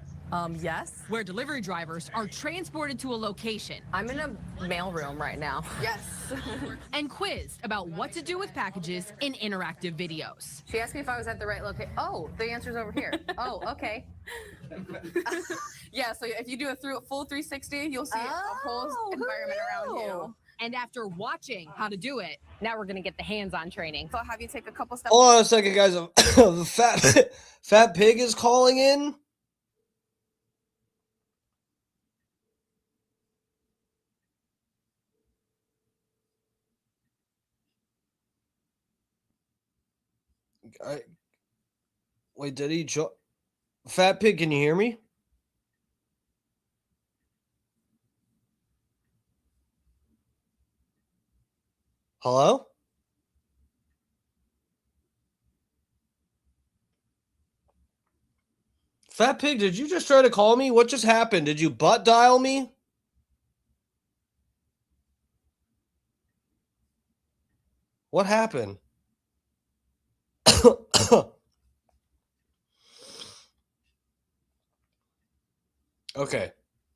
Yes. Where delivery drivers are transported to a location. I'm in a mailroom right now. Yes. And quizzed about what to do with packages in interactive videos. She asked me if I was at the right location. Oh, the answer's over here. Oh, okay. Yeah, so if you do a full 360, you'll see a whole environment around you. And after watching how to do it, now we're going to get the hands-on training. So I'll have you take a couple steps. Hold on a second, guys. The fat pig is calling in. Wait, did he join? Fat pig, can you hear me? Hello? Fat pig, did you just try to call me? What just happened? Did you butt dial me? What happened? Okay,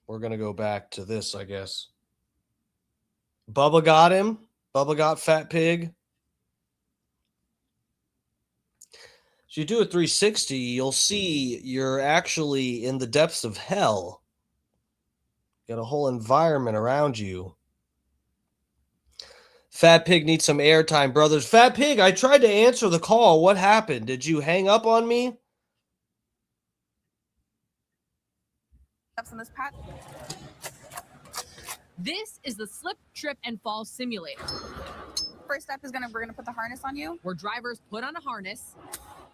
we're going to go back to this, I guess. Bubba got him. Bubba got Fat Pig. If you do a 360, you'll see you're actually in the depths of hell. Got a whole environment around you. Fat Pig needs some airtime, brothers. Fat Pig, I tried to answer the call. What happened? Did you hang up on me? Steps in this pack. This is the slip, trip, and fall simulator. First step is we're gonna put the harness on you. Where drivers put on a harness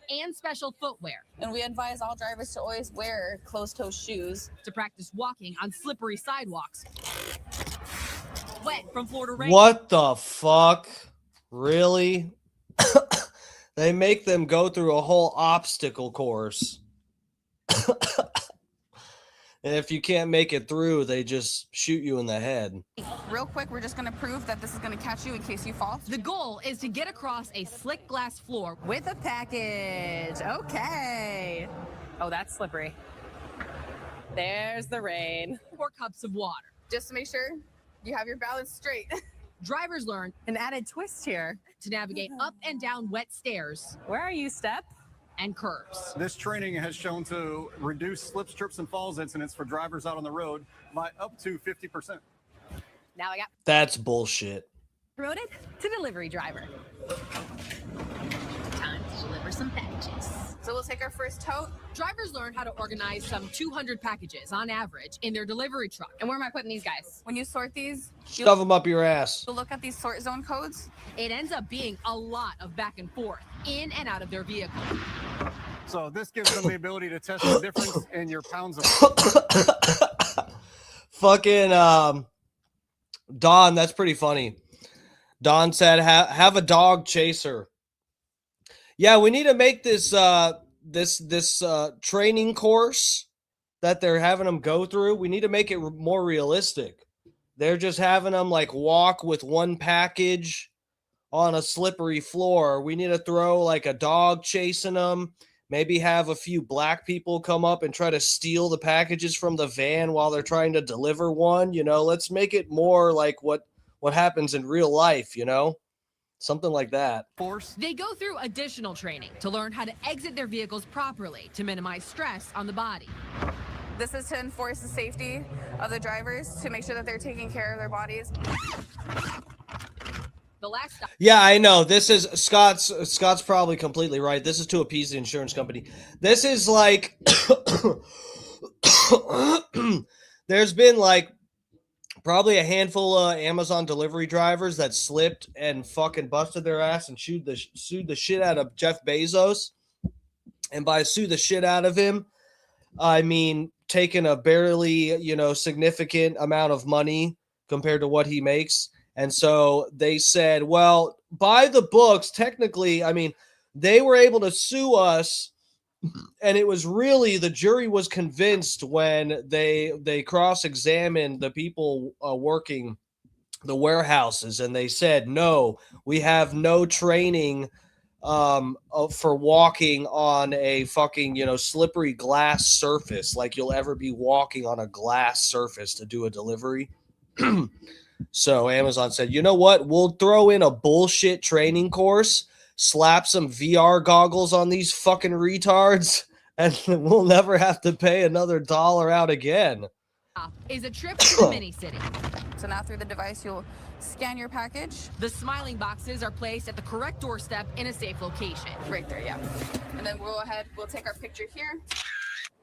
and special footwear. And we advise all drivers to always wear closed-toe shoes to practice walking on slippery sidewalks. Wet from floor to rain. What the fuck? Really? They make them go through a whole obstacle course. And if you can't make it through, they just shoot you in the head. Real quick, we're just going to prove that this is going to catch you in case you fall. The goal is to get across a slick glass floor with a package. Okay. Oh, that's slippery. There's the rain. 4 cups of water. Just to make sure you have your balance straight. Drivers learn An added twist here. to navigate up and down wet stairs Where are you, Step? and curves. This training has shown to reduce slips, trips, and falls incidents for drivers out on the road by up to 50%. Now I got That's bullshit. promoted to delivery driver. Time to deliver some packages. So we'll take our first tote. Drivers learn how to organize some 200 packages on average in their delivery truck. And where am I putting these guys? When you sort these, Shove them up your ass. you'll look at these sort zone codes. It ends up being a lot of back and forth in and out of their vehicle. So this gives them the ability to test the difference in your pounds of Fucking Don, that's pretty funny. Don said have a dog chaser. Yeah, we need to make this this training course that they're having them go through. We need to make it more realistic. They're just having them like walk with one package on a slippery floor. We need to throw like a dog chasing them. Maybe have a few black people come up and try to steal the packages from the van while they're trying to deliver one. You know, let's make it more like what happens in real life, you know? Something like that. force. They go through additional training to learn how to exit their vehicles properly to minimize stress on the body. This is to enforce the safety of the drivers, to make sure that they're taking care of their bodies. The last stop Yeah, I know. This is Scott's probably completely right. This is to appease the insurance company. This is like there's been like probably a handful of Amazon delivery drivers that slipped and fucking busted their ass and sued the shit out of Jeff Bezos. And by sue the shit out of him, I mean taking a barely, significant amount of money compared to what he makes. And so they said, well, by the books, technically, I mean, they were able to sue us. And it was really, the jury was convinced when they cross-examined the people working the warehouses, and they said, no, we have no training for walking on a fucking, slippery glass surface, like you'll ever be walking on a glass surface to do a delivery. So Amazon said, you know what? We'll throw in a bullshit training course, slap some VR goggles on these fucking retards, and we'll never have to pay another dollar out again. is a trip to the mini city. So now through the device, you'll scan your package. The smiling boxes are placed at the correct doorstep in a safe location. Right there, yeah. And then we'll go ahead, we'll take our picture here.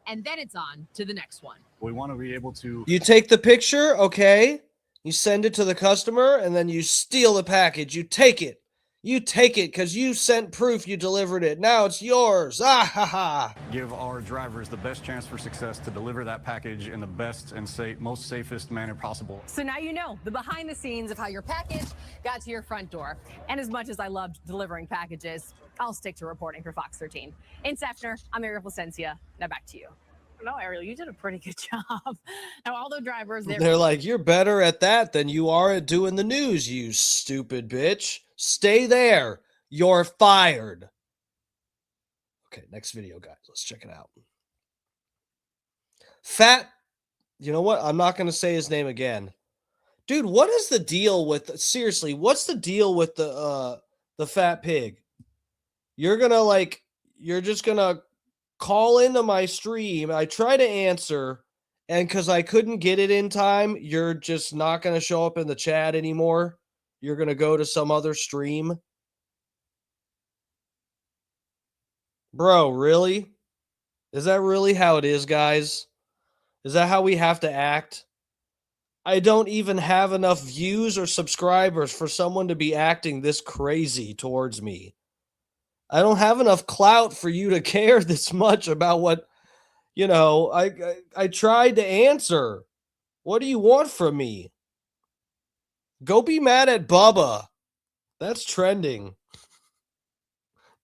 And then it's on to the next one. We want to be able to. You take the picture, okay? You send it to the customer, and then you steal the package. You take it. You take it because you sent proof you delivered it. Now it's yours. Ah ha ha. Give our drivers the best chance for success to deliver that package in the best and most safest manner possible. So now you know the behind the scenes of how your package got to your front door. And as much as I loved delivering packages, I'll stick to reporting for Fox 13. In Sefner, I'm Ariel Placencia. Now back to you. No, Ariel, you did a pretty good job. Now, all the drivers, They're like, you're better at that than you are at doing the news, you stupid bitch. Stay there. You're fired. Okay, next video, guys. Let's check it out. You know what? I'm not going to say his name again. Dude, what is the deal with, seriously, what's the deal with the fat pig? You're just going to call into my stream. I try to answer, and because I couldn't get it in time, you're just not going to show up in the chat anymore. You're going to go to some other stream. Bro, really? Is that really how it is, guys? Is that how we have to act? I don't even have enough views or subscribers for someone to be acting this crazy towards me. I don't have enough clout for you to care this much about what, I tried to answer. What do you want from me? Go be mad at Bubba. That's trending.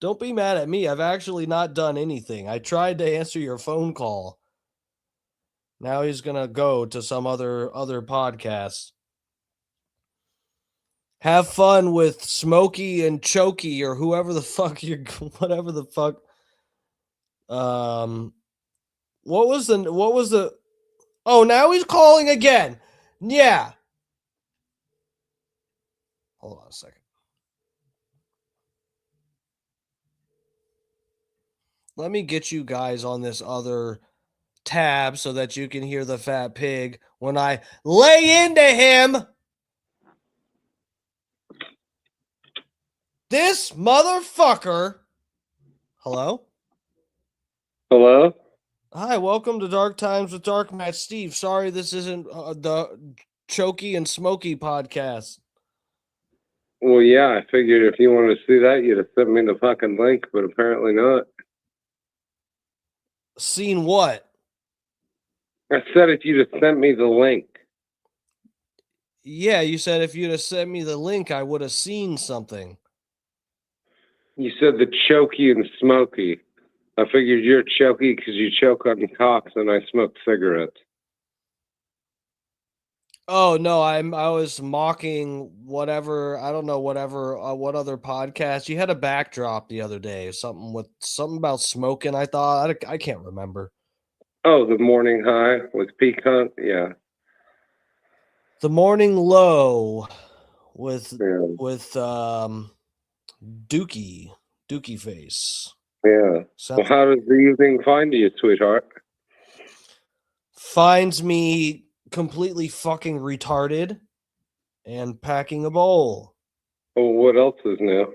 Don't be mad at me. I've actually not done anything. I tried to answer your phone call. Now he's going to go to some other podcast. Have fun with Smokey and Chokey or whoever the fuck whatever the fuck. What was the Oh, now he's calling again. Yeah. Hold on a second. Let me get you guys on this other tab so that you can hear the fat pig when I lay into him. This motherfucker. Hello? Hello? Hi, welcome to Dark Times with Dark Match Steve. Sorry this isn't the Chokey and Smoky podcast. Well, yeah, I figured if you wanted to see that, you'd have sent me the fucking link, but apparently not. Seen what? I said if you'd have sent me the link. Yeah, you said if you'd have sent me the link, I would have seen something. You said the Chokey and Smoky. I figured you're chokey because you choke on cocks and I smoke cigarettes. Oh no, I was mocking whatever, I don't know, whatever what other podcast. You had a backdrop the other day, something about smoking, I thought. I can't remember. Oh, the morning high with Peacock? Yeah. The morning low with Dookie face. Yeah. Well, how does the evening find you, sweetheart? Finds me completely fucking retarded and packing a bowl. Oh, what else is new?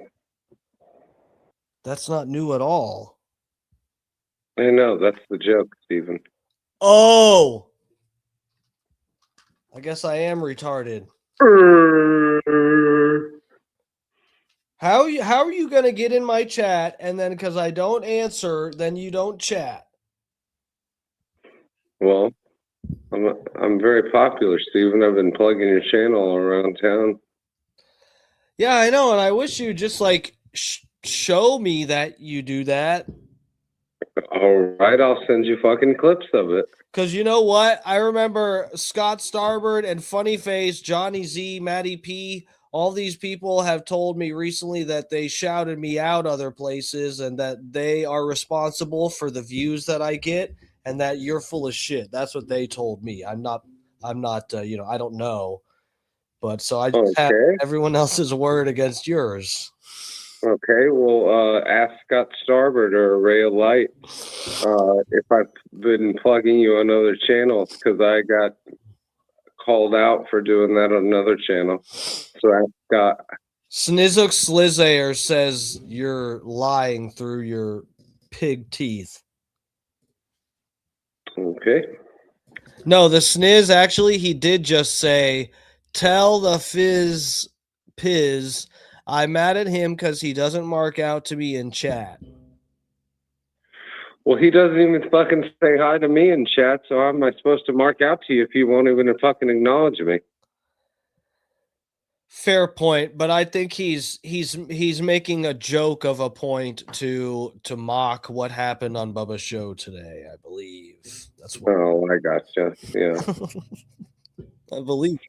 That's not new at all. I know, that's the joke, Stephen. Oh! I guess I am retarded. How are you going to get in my chat and then because I don't answer, then you don't chat? Well, I'm very popular, Stephen. I've been plugging your channel around town. Yeah, I know, and I wish you just like show me that you do that. All right, I'll send you fucking clips of it. Because you know what? I remember Scott Starbird and Funny Face, Johnny Z, Matty P, all these people have told me recently that they shouted me out other places and that they are responsible for the views that I get and that you're full of shit. That's what they told me. I'm not, I don't know. But so I just have everyone else's word against yours. Okay, well, ask Scott Starbird or Ray of Light if I've been plugging you on other channels because I got called out for doing that on another channel. So ask Scott. Snizzuk Slizayer says you're lying through your pig teeth. Okay. No, the Sniz actually, he did just say, tell the Fizz Piz I'm mad at him because he doesn't mark out to me in chat. Well, he doesn't even fucking say hi to me in chat, so how am I supposed to mark out to you if you won't even fucking acknowledge me? Fair point, but I think he's making a joke of a point to mock what happened on Bubba's show today, I believe. That's what I gotcha. Yeah. I believe.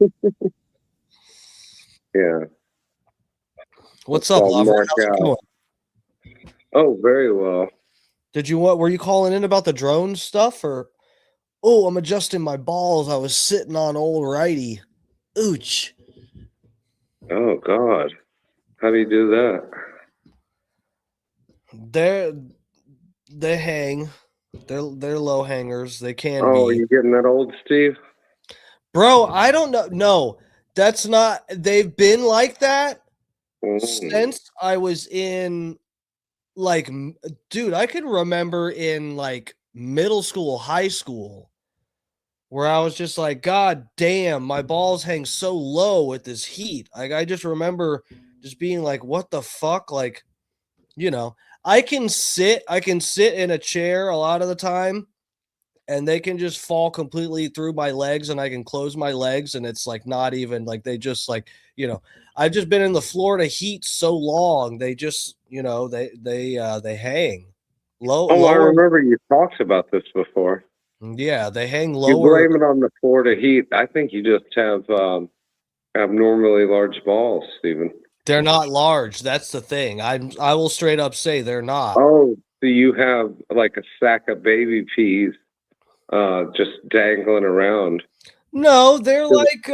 Yeah. What's up, lover? How's it going? Oh, very well. Were you calling in about the drone stuff or? Oh, I'm adjusting my balls. I was sitting on old righty. Ooch. Oh God. How do you do that? They hang. They're low hangers. They can be. Oh, are you getting that old, Steve? Bro, I don't know. No, that's not. They've been like that since I was in, like, dude, I can remember in like middle school, high school, where I was just like, God damn, my balls hang so low with this heat. Like, I just remember just being like, what the fuck? Like, I can sit in a chair a lot of the time and they can just fall completely through my legs and I can close my legs and it's like not even like they just like, I've just been in the Florida heat so long. They just, they hang low. Oh, I remember you talked about this before. Yeah, they hang lower. You blame it on the Florida heat. I think you just have abnormally large balls, Stephen. They're not large. That's the thing. I will straight up say they're not. Oh, so you have like a sack of baby peas just dangling around. No, they're like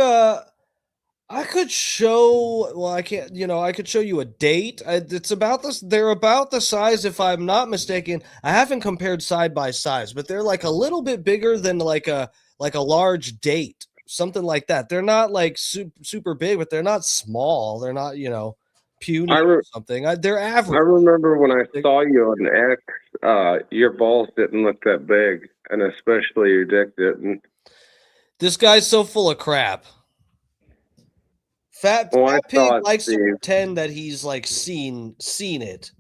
I could show. Well, I can't. I could show you a date. It's about this. They're about the size, if I'm not mistaken. I haven't compared side by size, but they're like a little bit bigger than like a large date, something like that. They're not like super big, but they're not small. They're not puny or something. They're average. I remember when I saw you on X, your balls didn't look that big, and especially your dick didn't. This guy's so full of crap. Fat Pig likes to pretend that he's like seen it.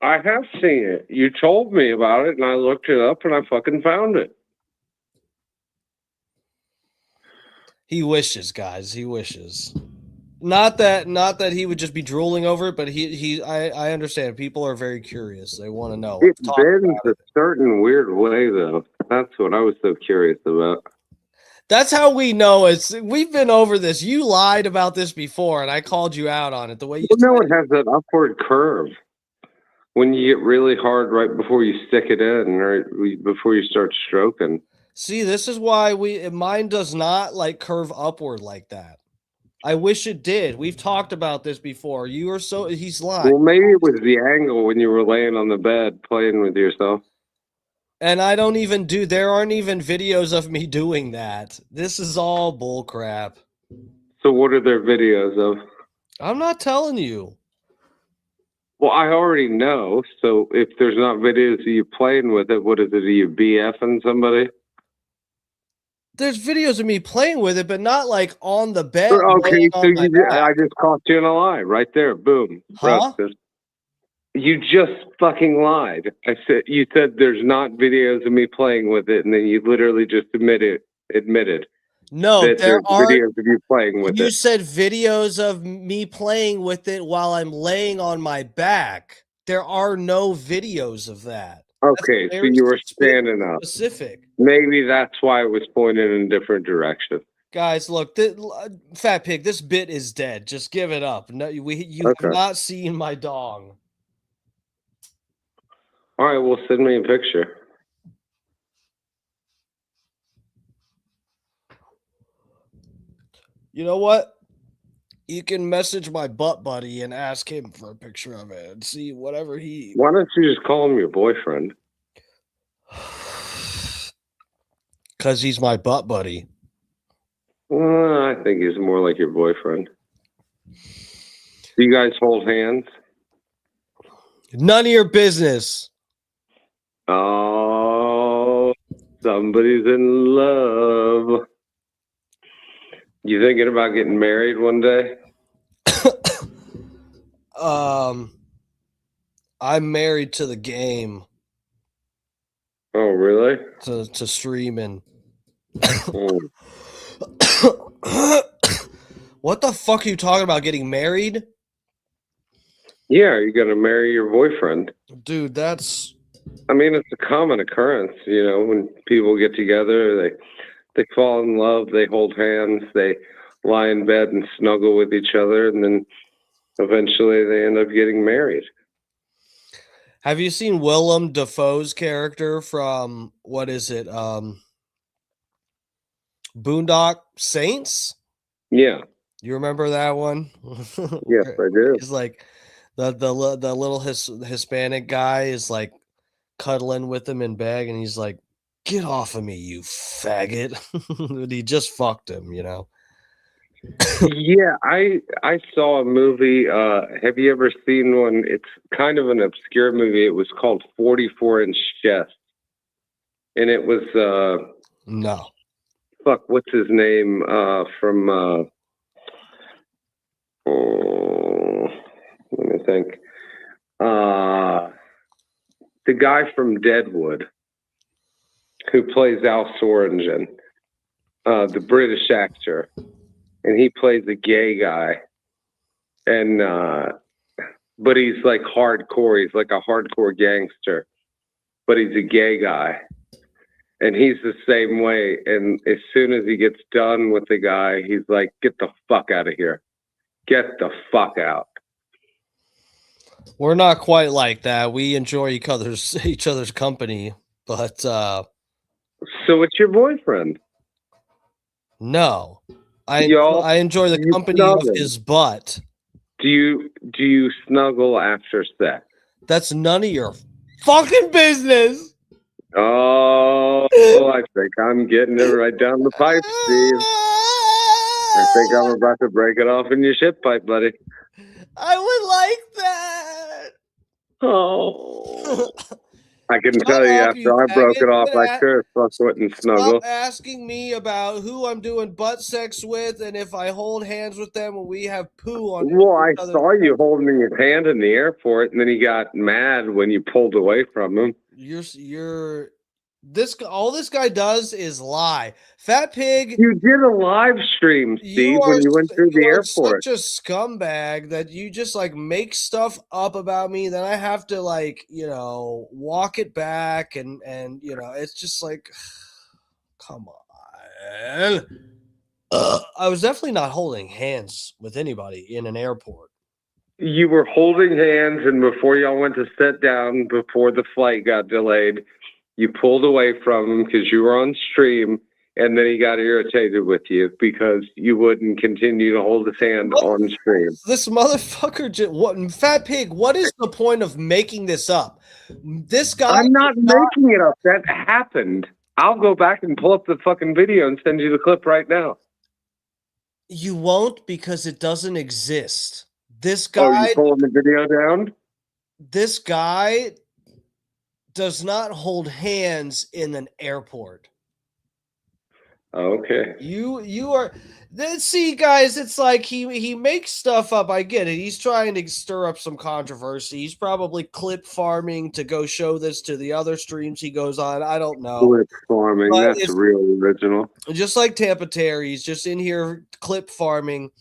I have seen it. You told me about it, and I looked it up, and I fucking found it. He wishes, guys. He wishes. Not that he would just be drooling over it, but I understand. People are very curious. They want to know. It bends a certain weird way, though. That's what I was so curious about. That's how we know it's. We've been over this. You lied about this before, and I called you out on it. The way you know it has that upward curve when you get really hard right before you stick it in, or before you start stroking. See, this is why mine does not like curve upward like that. I wish it did. We've talked about this before. He's lying. Well, maybe it was the angle when you were laying on the bed playing with yourself. And there aren't even videos of me doing that. This is all bull crap. So what are there videos of? I'm not telling you. Well, I already know. So if there's not videos of you playing with it, what is it? Are you BFing somebody? There's videos of me playing with it, but not like on the bed. Okay, so I just caught you in a lie right there. Boom. Huh? You just fucking lied. You said there's not videos of me playing with it, and then you literally just admitted. No, that there are videos of you playing with it. You said videos of me playing with it while I'm laying on my back. There are no videos of that. Okay, so you were standing up. Specific. Maybe that's why it was pointed in a different direction. Guys, look, Fat Pig, this bit is dead. Just give it up. No, you have not seen my dong. All right, well, send me a picture. You know what? You can message my butt buddy and ask him for a picture of it and see whatever he... Why don't you just call him your boyfriend? Because he's my butt buddy. I think he's more like your boyfriend. Do you guys hold hands? None of your business. Oh, somebody's in love. You thinking about getting married one day? I'm married to the game. Oh, really? To streaming. What the fuck are you talking about? Getting married? Yeah, you're gonna marry your boyfriend. Dude, that's... I mean, it's a common occurrence, when people get together, they fall in love, they hold hands, they lie in bed and snuggle with each other, and then eventually they end up getting married. Have you seen Willem Dafoe's character from, what is it, Boondock Saints? Yeah. You remember that one? Yes, I do. He's like, the little Hispanic guy is like cuddling with him in bed, and he's like, "Get off of me, you faggot." And he just fucked him, Yeah, I saw a movie. Have you ever seen one? It's kind of an obscure movie. It was called 44-Inch Chest. And it was no. Fuck, what's his name? From let me think. The guy from Deadwood who plays Al Sorensen, the British actor, and he plays a gay guy, and but he's like hardcore. He's like a hardcore gangster, but he's a gay guy, and he's the same way. And as soon as he gets done with the guy, he's like, "Get the fuck out of here! Get the fuck out!" We're not quite like that. We enjoy each other's company, but so it's your boyfriend? No. I enjoy the you company of snuggle. his butt. Do you snuggle after sex? That's none of your fucking business. Oh, I think I'm getting it right down the pipe, Steve. I think I'm about to break it off in your shit pipe, buddy. I would like that. Oh. I can Shut tell you up, after you I broke faggot. it off, I That- sure fuck wouldn't snuggle. Stop asking me about who I'm doing butt sex with and if I hold hands with them when we have poo on Well, I each other's saw you holding his hand in the airport, and then he got mad when you pulled away from him. All this guy does is lie. Fat Pig, You did a live stream, Steve, when you went through the airport. such a scumbag that you just like make stuff up about me. Then I have to walk it back and it's just like, come on. I was definitely not holding hands with anybody in an airport. You were holding hands, and before y'all went to sit down, before the flight got delayed, you pulled away from him because you were on stream, and then he got irritated with you because you wouldn't continue to hold his hand on stream. This motherfucker, Fat Pig, what is the point of making this up? This guy. I'm not making it up. That happened. I'll go back and pull up the fucking video and send you the clip right now. You won't because it doesn't exist. This Oh, guy. you pulling the video down? This guy does not hold hands in an airport. Okay. You are. See, guys, it's like he makes stuff up. I get it. He's trying to stir up some controversy. He's probably clip farming to go show this to the other streams he goes on. I don't know. Clip farming. But That's it's- real original. Just like Tampa Terry, he's just in here clip farming,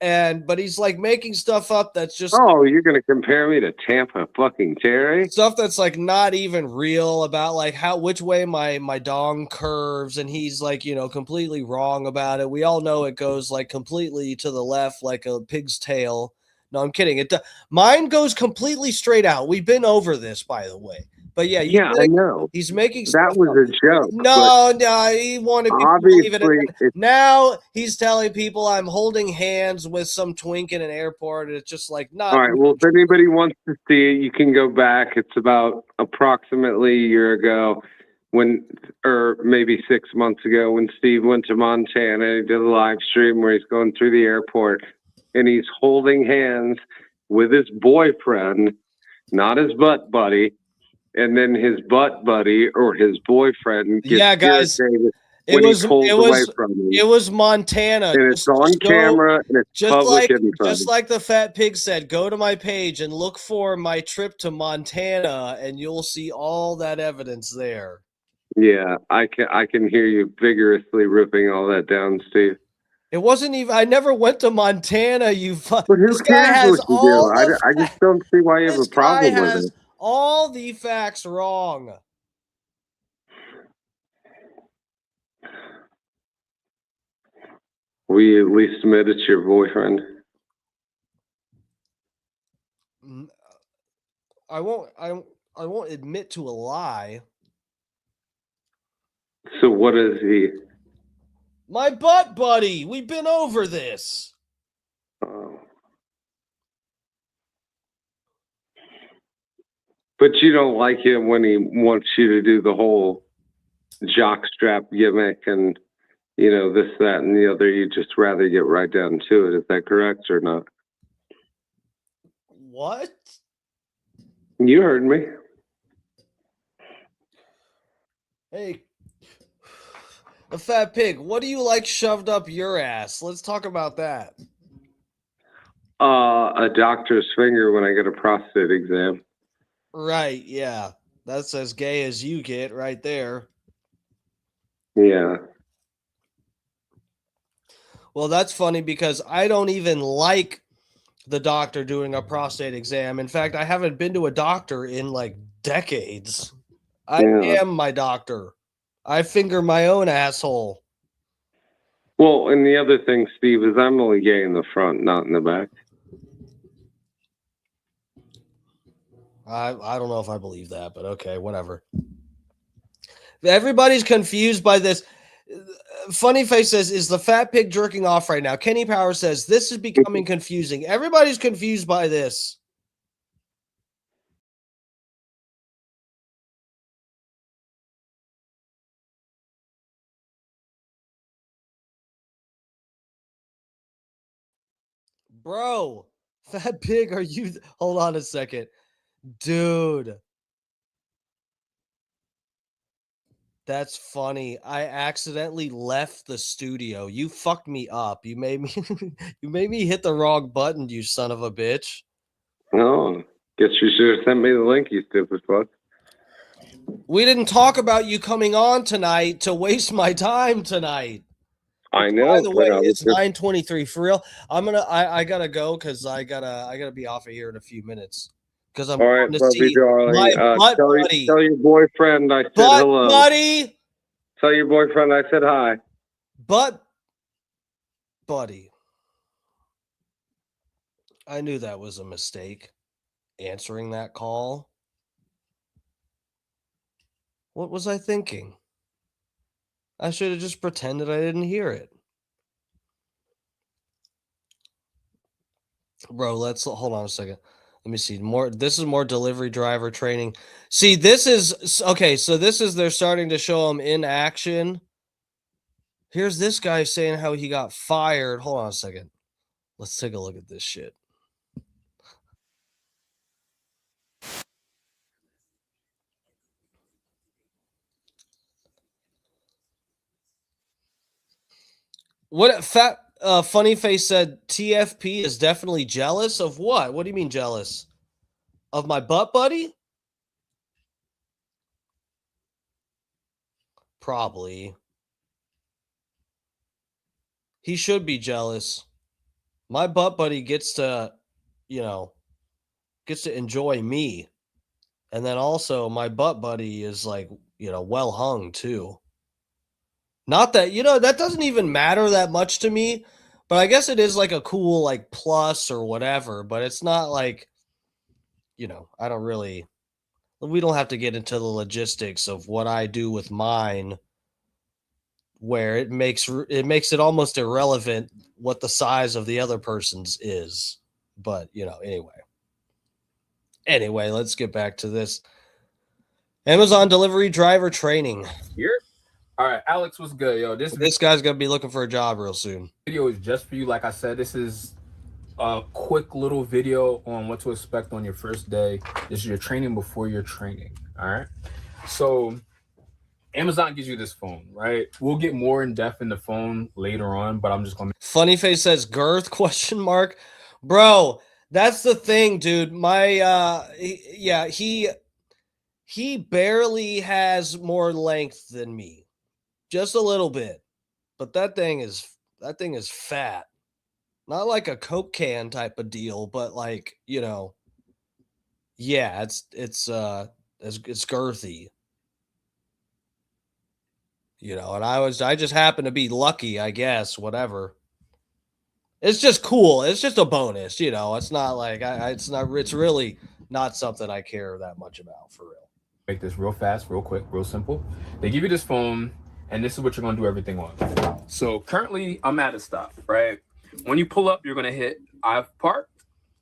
but he's like making stuff up that's just Oh, you're gonna compare me to Tampa fucking Terry? stuff that's like not even real about like which way my dong curves, and he's like completely wrong about it. We all know it goes like completely to the left like a pig's tail. No, I'm kidding. Mine goes completely straight out. We've been over this, by the way. But yeah, I know. He's making That stuff was up. a joke. No, he wanted people to believe it. Obviously, Now he's telling people I'm holding hands with some twink in an airport. And it's just like not. All right. Well, if anybody wants to see it, you can go back. It's about approximately a year ago or maybe 6 months ago when Steve went to Montana. He did a live stream where he's going through the airport and he's holding hands with his boyfriend, not his butt buddy. And then his butt buddy or his boyfriend gets guys, irritated when he pulls away from him. It was Montana. And it's on camera and it's public info. Just like the Fat Pig said, go to my page and look for my trip to Montana, and you'll see all that evidence there. Yeah, I can hear you vigorously ripping all that down, Steve. It wasn't even. I never went to Montana. But who cares what you do? I just don't see why you have a problem with it. All the facts wrong. Will you at least admit it's your boyfriend? I won't admit to a lie. So what is he? My butt buddy. We've been over this. But you don't like him when he wants you to do the whole jockstrap gimmick and, this, that, and the other. You just rather get right down to it. Is that correct or not? What? You heard me. Hey, the Fat Pig, what do you like shoved up your ass? Let's talk about that. A doctor's finger when I get a prostate exam. Right, yeah. That's as gay as you get right there. Yeah. Well, that's funny because I don't even like the doctor doing a prostate exam. In fact, I haven't been to a doctor in like decades. I am my doctor. I finger my own asshole. Well, and the other thing, Steve, is I'm only gay in the front, not in the back. I don't know if I believe that, but okay, whatever. Everybody's confused by this. Funny Face says, is the fat pig jerking off right now? Kenny Power says, this is becoming confusing. Everybody's confused by this. Bro, fat pig, are you? Hold on a second. Dude. That's funny. I accidentally left the studio. You fucked me up. You made me you made me hit the wrong button, you son of a bitch. No, guess you should have sent me the link, you stupid fuck. We didn't talk about you coming on tonight to waste my time tonight. I know. By the way, but I was it's just- 9:23 for real. I gotta go because I gotta be off of here in a few minutes. Because I'm All right, going to love see you, darling. my butt Tell buddy. your boyfriend I said Butt hello. buddy. Tell your boyfriend I said hi. Butt buddy. I knew that was a mistake. Answering that call. What was I thinking? I should have just pretended I didn't hear it. Bro, let's hold on a second. Let me see. This is more delivery driver training. See, this is okay. So this is they're starting to show him in action. Here's this guy saying how he got fired. Hold on a second. Let's take a look at this shit. What fat funny face said TFP is definitely jealous of what? What do you mean jealous? Of my butt buddy? Probably. He should be jealous. My butt buddy gets to, gets to enjoy me. And then also my butt buddy is like, well hung too. Not that, that doesn't even matter that much to me, but I guess it is like a cool like plus or whatever, but it's not like, I don't really, we don't have to get into the logistics of what I do with mine, where it makes it almost irrelevant what the size of the other person's is. But, anyway, let's get back to this. Amazon delivery driver training. Here. All right, Alex, what's good, yo? This guy's gonna be looking for a job real soon. Video is just for you. Like I said, this is a quick little video on what to expect on your first day. This is your training before your training. All right. So Amazon gives you this phone, right? We'll get more in depth in the phone later on, but I'm just gonna. Funny face says girth ? Bro, that's the thing, dude. He barely has more length than me. Just a little bit. But that thing is fat. Not like a Coke can type of deal, but like, yeah, it's girthy. And I just happen to be lucky, I guess, whatever. It's just cool. It's just a bonus, It's not like it's really not something I care that much about for real. Make this real fast, real quick, real simple. They give you this phone, and this is what you're going to do everything on. So currently, I'm at a stop, right? When you pull up, you're going to hit I've parked.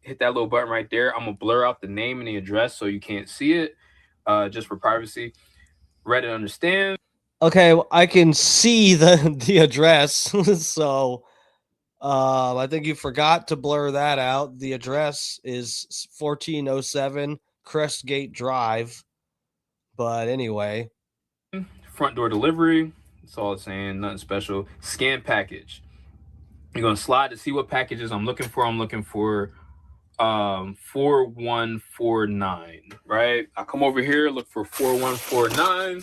Hit that little button right there. I'm going to blur out the name and the address so you can't see it, just for privacy. Read and understand. Okay, I can see the address. So I think you forgot to blur that out. The address is 1407 Crestgate Drive. But anyway. Front door delivery. That's all it's saying. Nothing special. Scan package. You're going to slide to see what packages I'm looking for. I'm looking for 4149, right? I come over here, look for 4149.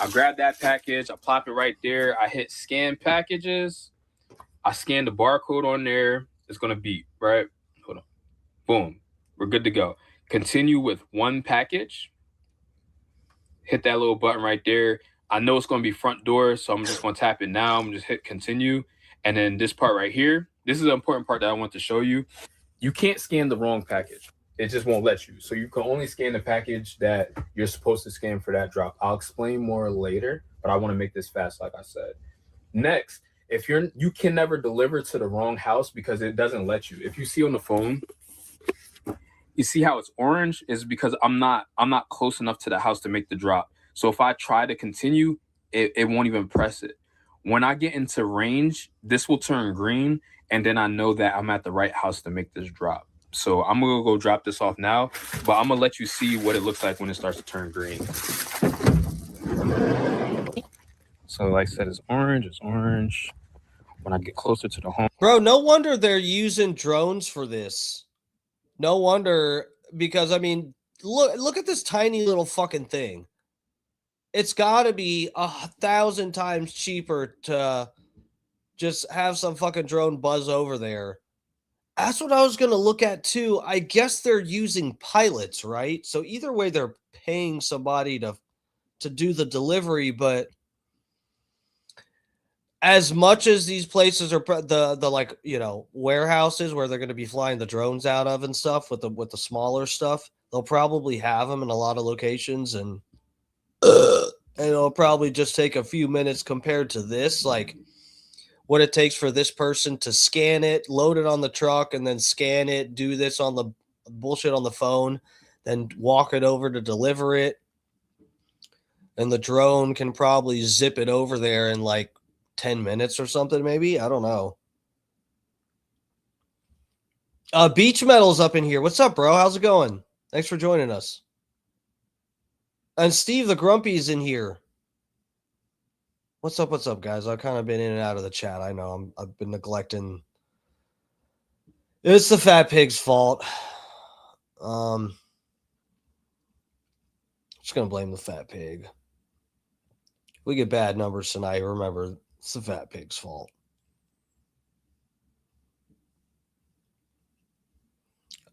I grab that package. I plop it right there. I hit scan packages. I scan the barcode on there. It's going to beep, right? Hold on. Boom. We're good to go. Continue with one package. Hit that little button right there. I know it's going to be front door, so I'm just going to tap it now. I'm just hit continue. And then this part right here, this is an important part that I want to show you. You can't scan the wrong package. It just won't let you. So you can only scan the package that you're supposed to scan for that drop. I'll explain more later, but I want to make this fast, like I said. Next, if you can never deliver to the wrong house because it doesn't let you. If you see on the phone, you see how it's orange is because I'm not close enough to the house to make the drop. So if I try to continue, it won't even press it. When I get into range, this will turn green, and then I know that I'm at the right house to make this drop. So I'm gonna go drop this off now, but I'm gonna let you see what it looks like when it starts to turn green. So like I said, it's orange. When I get closer to the home. Bro, no wonder they're using drones for this. No wonder, because I mean, look at this tiny little fucking thing. It's got to be 1,000 times cheaper to just have some fucking drone buzz over there. That's what I was going to look at too. I guess they're using pilots, right? So either way, they're paying somebody to do the delivery, but as much as these places are the like, you know, warehouses where they're going to be flying the drones out of and stuff with the smaller stuff, they'll probably have them in a lot of locations, and it'll probably just take a few minutes compared to this, like what it takes for this person to scan it, load it on the truck, and then scan it, do this on the bullshit on the phone, then walk it over to deliver it. And the drone can probably zip it over there in like 10 minutes or something, maybe. I don't know. Beach Metal's up in here. What's up, bro? How's it going? Thanks for joining us. And Steve the Grumpy's in here. What's up, guys? I've kind of been in and out of the chat. I know I've been neglecting. It's the fat pig's fault. Just gonna blame the fat pig. We get bad numbers tonight. Remember, it's the fat pig's fault.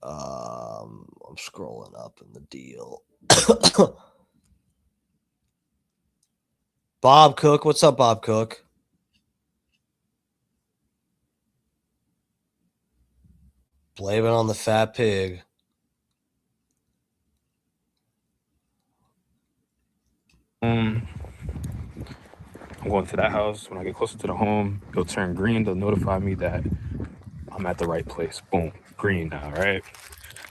I'm scrolling up in the deal. Bob Cook. What's up, Bob Cook? Blame it on the fat pig. I'm going to that house. When I get closer to the home, it'll turn green. They'll notify me that I'm at the right place. Boom, green now, right?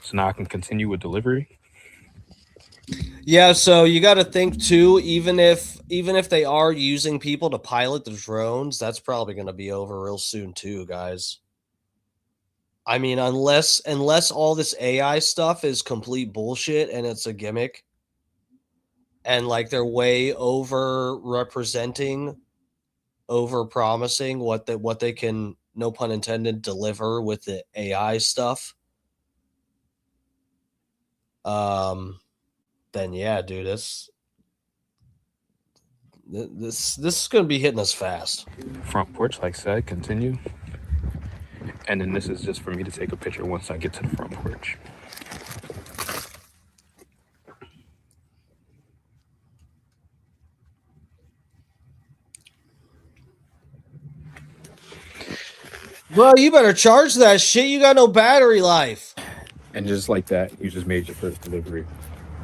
So now I can continue with delivery. Yeah, so you got to think too, even if they are using people to pilot the drones, that's probably going to be over real soon too, guys. I mean, unless all this AI stuff is complete bullshit and it's a gimmick, and like they're way over representing, over promising what they can, no pun intended, deliver with the AI stuff. Then yeah, dude, this is gonna be hitting us fast. Front porch, like I said, continue. And then this is just for me to take a picture once I get to the front porch. Bro, you better charge that shit. You got no battery life. And just like that, you just made your first delivery.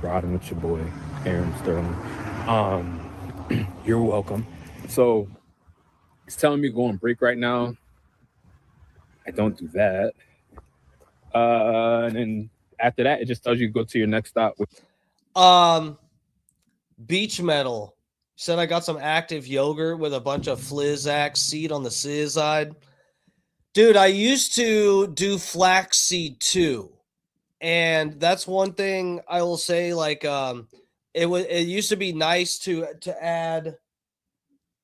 Riding with your boy, Aaron Sterling. You're welcome. So it's telling me to go on break right now. I don't do that. And then after that, it just tells you to go to your next stop. Beach Metal said I got some active yogurt with a bunch of Flizzax seed on the side. Dude, I used to do flaxseed too. And that's one thing I will say, like, it used to be nice to add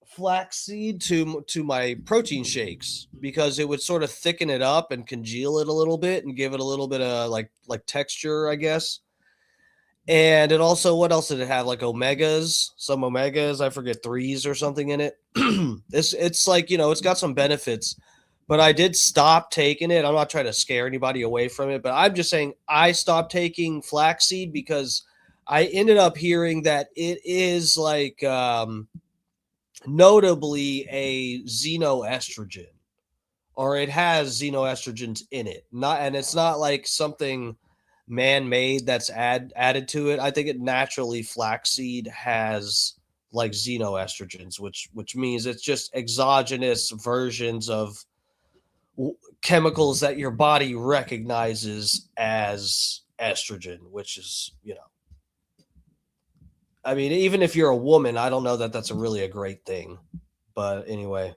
flaxseed to my protein shakes because it would sort of thicken it up and congeal it a little bit and give it a little bit of like texture, I guess. And it also, what else did it have? Like omegas, some omegas, I forget, 3s or something in it. It's like, you know, it's got some benefits. But I did stop taking it. I'm not trying to scare anybody away from it, but I'm just saying I stopped taking flaxseed because I ended up hearing that it is like notably a xenoestrogen, or it has xenoestrogens in it. And it's not like something man-made that's added to it. I think it naturally, flaxseed has like xenoestrogens, which means it's just exogenous versions of chemicals that your body recognizes as estrogen, which is, I mean, even if you're a woman, I don't know that that's really a great thing. But anyway.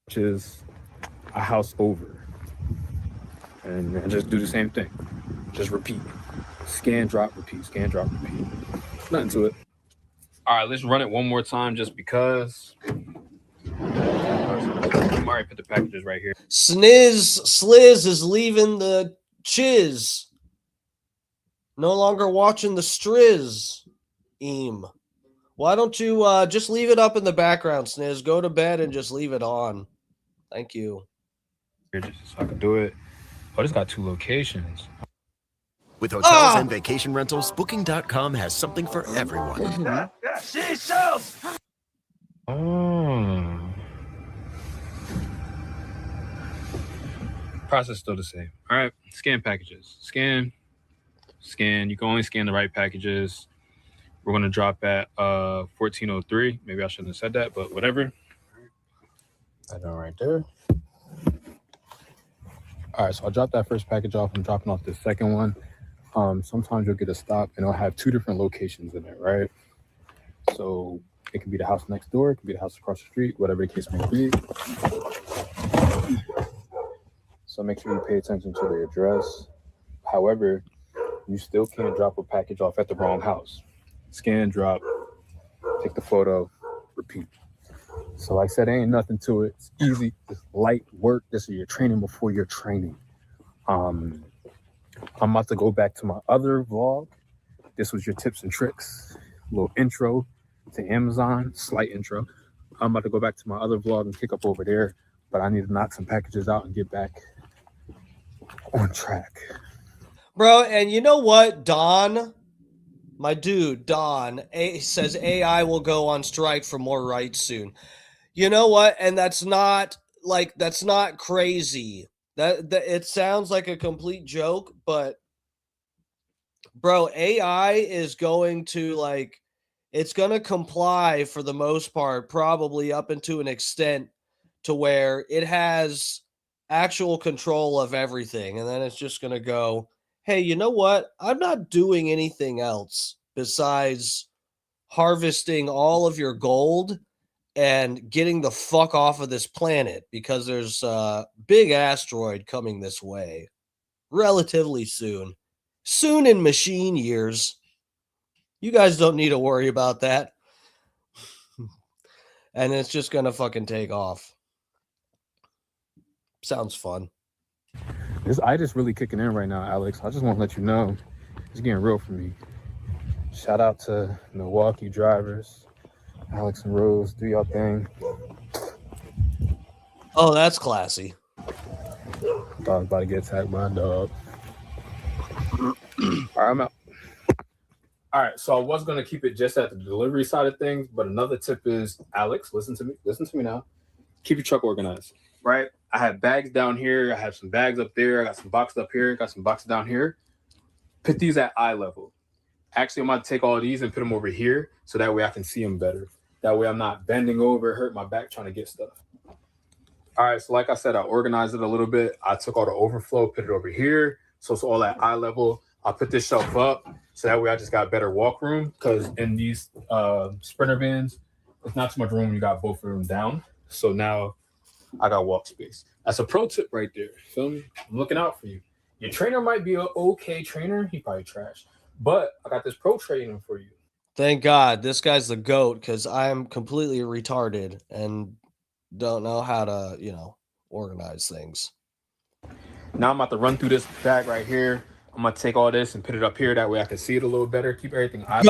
Which is a house over. And just do the same thing. Just repeat. Scan, drop, repeat. Scan, drop, repeat. Nothing to it. All right, let's run it one more time just because. I'm already put the packages right here. Sliz is leaving the chiz. No longer watching the striz. Why don't you just leave it up in the background, Sniz? Go to bed and just leave it on. Thank you. Here, just so I can do it. Oh, it's got 2 locations. With hotels and vacation rentals, Booking.com has something for everyone. Oh. Process still the same. All right, scan packages. Scan. You can only scan the right packages. We're going to drop at 1403. Maybe I shouldn't have said that, but whatever. I know right there. All right, so I dropped that first package off. I'm dropping off the second one. Sometimes you'll get a stop and it'll have 2 different locations in it, right? So it can be the house next door, it can be the house across the street, whatever the case may be. So make sure you pay attention to the address. However, you still can't drop a package off at the wrong house. Scan, drop, take the photo, repeat. So like I said, there ain't nothing to it. It's easy. It's light work. This is your training before your training. I'm about to go back to my other vlog. This was your tips and tricks. A little intro to Amazon, slight intro. I'm about to go back to my other vlog and kick up over there, but I need to knock some packages out and get back on track. Bro, and you know what? Don, my dude, Don, says AI will go on strike for more rights soon. You know what? And that's not crazy. That it sounds like a complete joke, but bro, AI is going to it's going to comply for the most part, probably up into an extent to where it has actual control of everything. And then it's just going to go, hey, you know what? I'm not doing anything else besides harvesting all of your gold and getting the fuck off of this planet because there's a big asteroid coming this way relatively soon. Soon in machine years. You guys don't need to worry about that. And it's just going to fucking take off. Sounds fun. This itis really kicking in right now, Alex. I just want to let you know it's getting real for me. Shout out to Milwaukee drivers. Alex and Rose, do your thing. Oh, that's classy. Dog's about to get attacked by a dog. All right, I'm out. All right, so I was going to keep it just at the delivery side of things, but another tip is, Alex, listen to me now. Keep your truck organized, right? I have bags down here. I have some bags up there. I got some boxes up here. Got some boxes down here. Put these at eye level. Actually, I'm going to take all these and put them over here so that way I can see them better. That way I'm not bending over, hurt my back trying to get stuff. All right, so like I said, I organized it a little bit. I took all the overflow, put it over here. So it's all at eye level. I put this shelf up so that way I just got better walk room because in these Sprinter vans, it's not too much room. You got both of them down. So now I got walk space. That's a pro tip right there. Feel me? I'm looking out for you. Your trainer might be an okay trainer. He probably trash. But I got this pro training for you. Thank God. This guy's the GOAT because I'm completely retarded and don't know how to, organize things. Now I'm about to run through this bag right here. I'm going to take all this and put it up here. That way I can see it a little better. Keep everything eye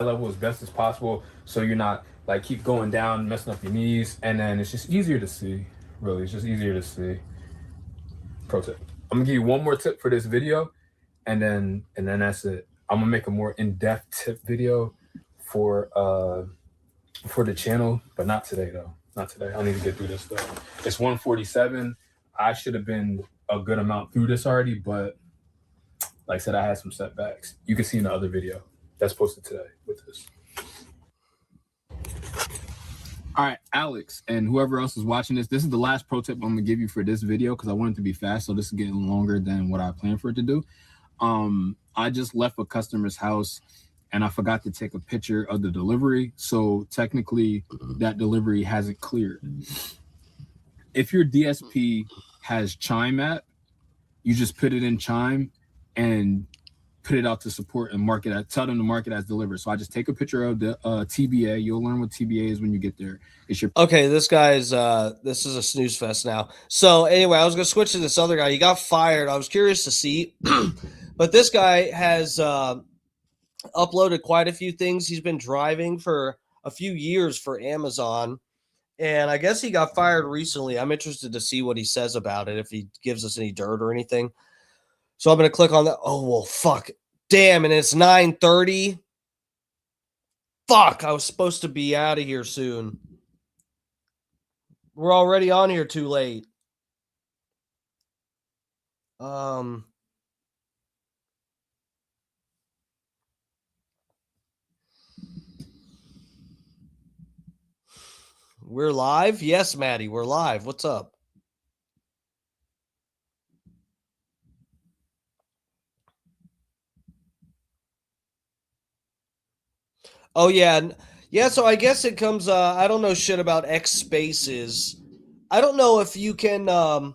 level as best as possible so you're not keep going down, messing up your knees. And then it's just easier to see. Really, it's just easier to see. Pro tip. I'm going to give you one more tip for this video. And then that's it. I'm gonna make a more in-depth tip video for the channel, but not today though. Not today. I need to get through this stuff. It's 1:47. I should have been a good amount through this already, but Like I said, I had some setbacks. You can see in the other video that's posted today with this. All right, Alex, and whoever else is watching this is the last pro tip I'm gonna give you for this video because I want it to be fast. So this is getting longer than what I planned for it to do. I just left a customer's house and I forgot to take a picture of the delivery. So technically that delivery hasn't cleared. If your DSP has Chime app, you just put it in Chime and put it out to support and mark it. Tell them to mark it as delivered. So I just take a picture of the TBA. You'll learn what TBA is when you get there. It's your Okay, this guy's this is a snooze fest now. So anyway, I was gonna switch to this other guy. He got fired. I was curious to see, but this guy has uploaded quite a few things. He's been driving for a few years for Amazon, and I guess he got fired recently. I'm interested to see what he says about it, if he gives us any dirt or anything. So I'm going to click on that. Oh, well, fuck. Damn, and it's 9:30. Fuck, I was supposed to be out of here soon. We're already on here too late. We're live? Yes, Maddie, we're live. What's up? Oh, yeah. Yeah, so I guess it comes, I don't know shit about X Spaces. I don't know if you can, I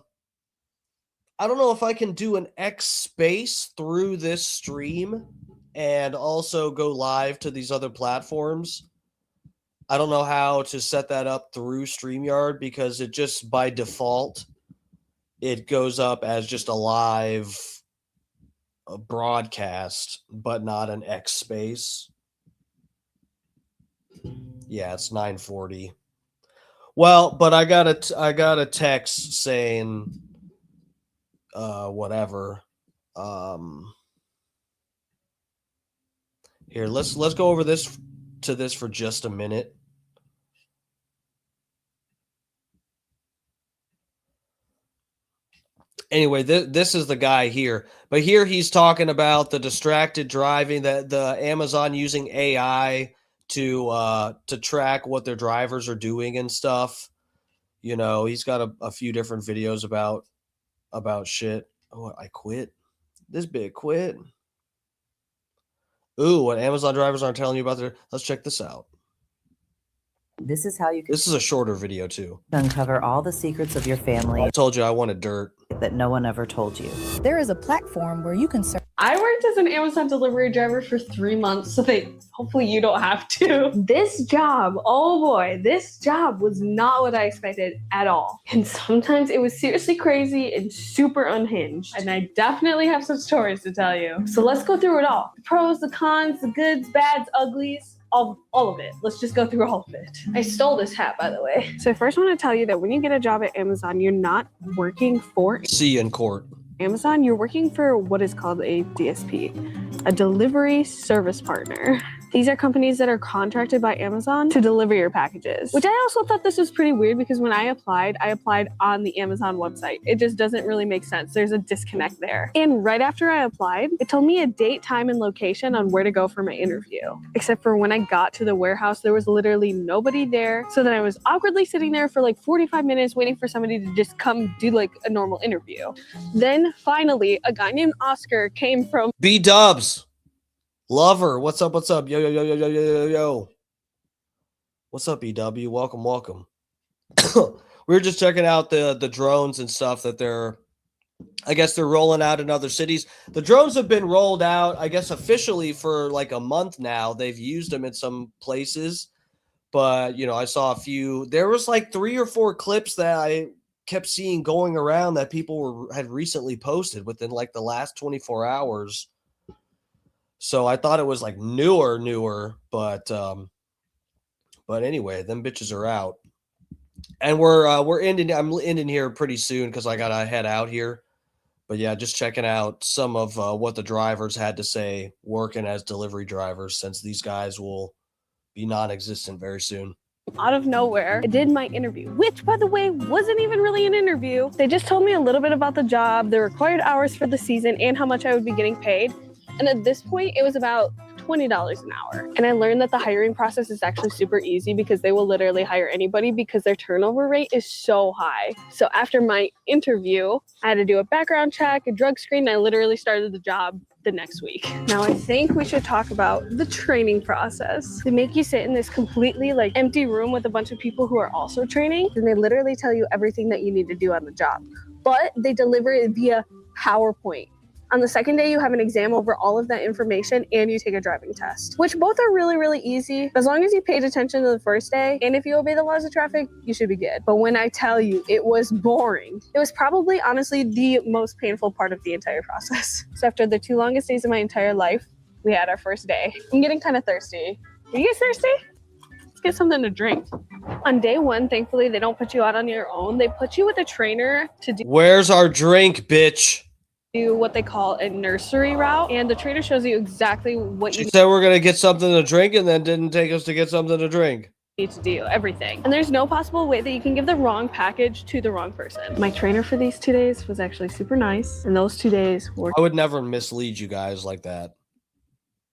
don't know if I can do an X Space through this stream and also go live to these other platforms. I don't know how to set that up through StreamYard because it just by default, it goes up as just a live broadcast, but not an X Space. Yeah, it's 9:40. Well, but I got a text saying whatever. Here, let's go over this for just a minute. Anyway, this is the guy here. But here he's talking about the distracted driving, that the Amazon using AI to track what their drivers are doing and stuff. You know, he's got a few different videos about shit. Oh, I quit. This bit quit. Ooh, what Amazon drivers aren't telling you about their... Let's check this out. This is how you can... This is a shorter video, too. Uncover all the secrets of your family. I told you I wanted dirt. That no one ever told you. There is a platform where you can search. I worked as an Amazon delivery driver for 3 months, so that hopefully you don't have to. This job, oh boy, this job was not what I expected at all. And sometimes it was seriously crazy and super unhinged. And I definitely have some stories to tell you. So let's go through it all. The pros, the cons, the goods, bads, uglies. All of it. Let's just go through all of it. I stole this hat, by the way. So I first want to tell you that when you get a job at Amazon, you're not working for See you in court. Amazon, you're working for what is called a DSP, a delivery service partner. These are companies that are contracted by Amazon to deliver your packages, which I also thought this was pretty weird because when I applied on the Amazon website. It just doesn't really make sense. There's a disconnect there. And right after I applied, it told me a date, time, and location on where to go for my interview. Except for when I got to the warehouse, there was literally nobody there. So then I was awkwardly sitting there for like 45 minutes waiting for somebody to just come do like a normal interview. Then finally, a guy named Oscar came from B-dubs. Lover, what's up? What's up? Yo, yo, yo, yo, yo, yo, yo, yo. What's up, EW? Welcome, welcome. We were just checking out the drones and stuff that I guess they're rolling out in other cities. The drones have been rolled out, I guess, officially for like a month now. They've used them in some places. But, you know, I saw a few. There was like 3 or 4 clips that I kept seeing going around that people had recently posted within like the last 24 hours. So I thought it was like newer, but anyway, them bitches are out, and we're ending. I'm ending here pretty soon because I gotta head out here. But yeah, just checking out some of what the drivers had to say working as delivery drivers, since these guys will be non-existent very soon. out of nowhere, I did my interview, which, by the way, wasn't even really an interview. They just told me a little bit about the job, the required hours for the season, and how much I would be getting paid. And at this point, it was about $20 an hour. And I learned that the hiring process is actually super easy because they will literally hire anybody because their turnover rate is so high. So after my interview, I had to do a background check, a drug screen, and I literally started the job the next week. Now I think we should talk about the training process. They make you sit in this completely like empty room with a bunch of people who are also training, and they literally tell you everything that you need to do on the job. But they deliver it via PowerPoint. On the second day, you have an exam over all of that information and you take a driving test, which both are really, really easy. As long as you paid attention to the first day and if you obey the laws of traffic, you should be good. But when I tell you it was boring, it was probably honestly the most painful part of the entire process. So after the 2 longest days of my entire life, we had our first day. I'm getting kind of thirsty. Are you guys thirsty? Let's get something to drink. On day 1, thankfully, they don't put you out on your own. They put you with a trainer to do Where's our drink, bitch? what they call a nursery route, and the trainer shows you exactly what She you said we're gonna get something to drink and then didn't take us to get something to drink. need to do, everything. And there's no possible way that you can give the wrong package to the wrong person. My trainer for these 2 days was actually super nice, and those 2 days were I would never mislead you guys like that.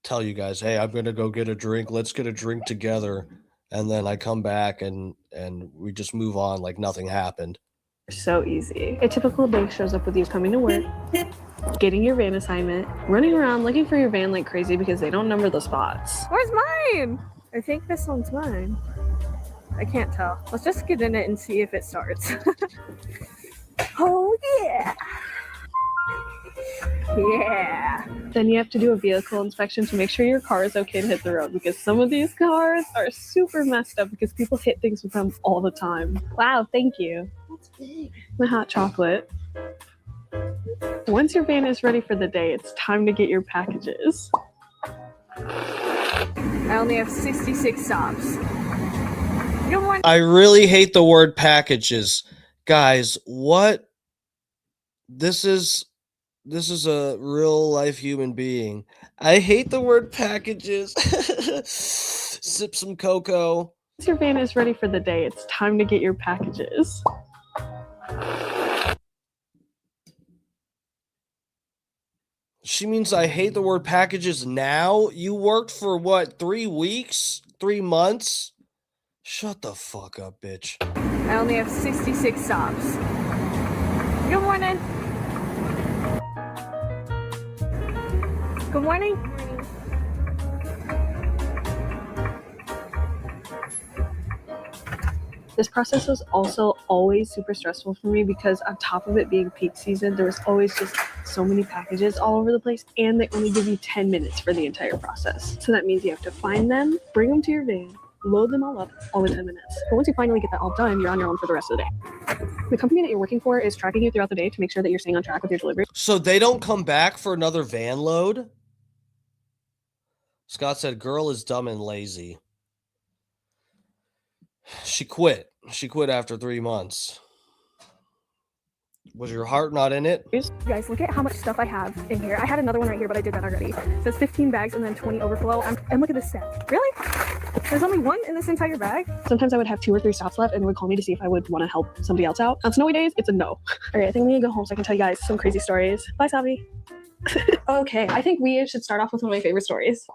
Tell you guys, hey, I'm gonna go get a drink. Let's get a drink together, and then I come back and we just move on like nothing happened. so easy. A typical day shows up with you coming to work, getting your van assignment, running around looking for your van like crazy because they don't number the spots. Where's mine? I think this one's mine. I can't tell. Let's just get in it and see if it starts. Oh yeah. Yeah. Then you have to do a vehicle inspection to make sure your car is okay to hit the road because some of these cars are super messed up because people hit things with them all the time. Wow, thank you. That's big. My hot chocolate. Once your van is ready for the day, it's time to get your packages. I only have 66 stops. Good morning. I really hate the word packages. Guys, what? This is a real life human being. I hate the word packages. Sip some cocoa. Once your van is ready for the day, it's time to get your packages. She means I hate the word packages now? You worked for what, 3 weeks? 3 months? Shut the fuck up, bitch. I only have 66 stops. Good morning. Good morning. This process was also always super stressful for me because on top of it being peak season, there was always just so many packages all over the place, and they only give you 10 minutes for the entire process. So that means you have to find them, bring them to your van, load them all up, all in 10 minutes. But once you finally get that all done, you're on your own for the rest of the day. The company that you're working for is tracking you throughout the day to make sure that you're staying on track with your delivery. So they don't come back for another van load? Scott said, girl is dumb and lazy. She quit. She quit after 3 months. Was your heart not in it? Guys, look at how much stuff I have in here. I had another one right here, but I did that already. So it's 15 bags and then 20 overflow. And look at this set. Really? There's only one in this entire bag? Sometimes I would have 2 or 3 stops left and they would call me to see if I would want to help somebody else out. On snowy days, it's a no. All right, I think we need to go home so I can tell you guys some crazy stories. Bye, Savi. Okay, I think we should start off with one of my favorite stories.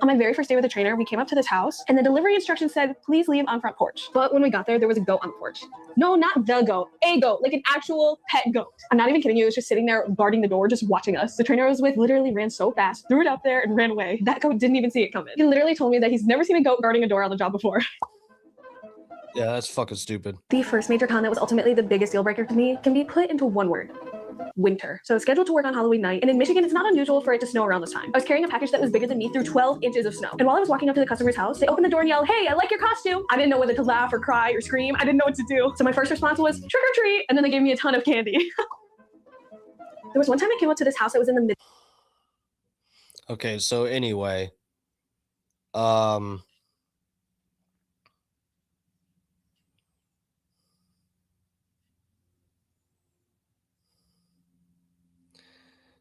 On my very first day with the trainer, we came up to this house and the delivery instructions said, please leave on front porch. But when we got there was a goat on the porch. No, not the goat, a goat, like an actual pet goat. I'm not even kidding you. It was just sitting there guarding the door, just watching us. The trainer I was with literally ran so fast, threw it up there and ran away. That goat didn't even see it coming. He literally told me that he's never seen a goat guarding a door on the job before. Yeah, that's fucking stupid. The first major con that was ultimately the biggest deal breaker to me can be put into one word. Winter. So I was scheduled to work on Halloween night, and in Michigan, it's not unusual for it to snow around this time. I was carrying a package that was bigger than me through 12 inches of snow. And while I was walking up to the customer's house, they opened the door and yelled, hey, I like your costume. I didn't know whether to laugh or cry or scream. I didn't know what to do. So my first response was trick or treat, and then they gave me a ton of candy. There was one time I came up to this house that was in the mid. Okay, so anyway,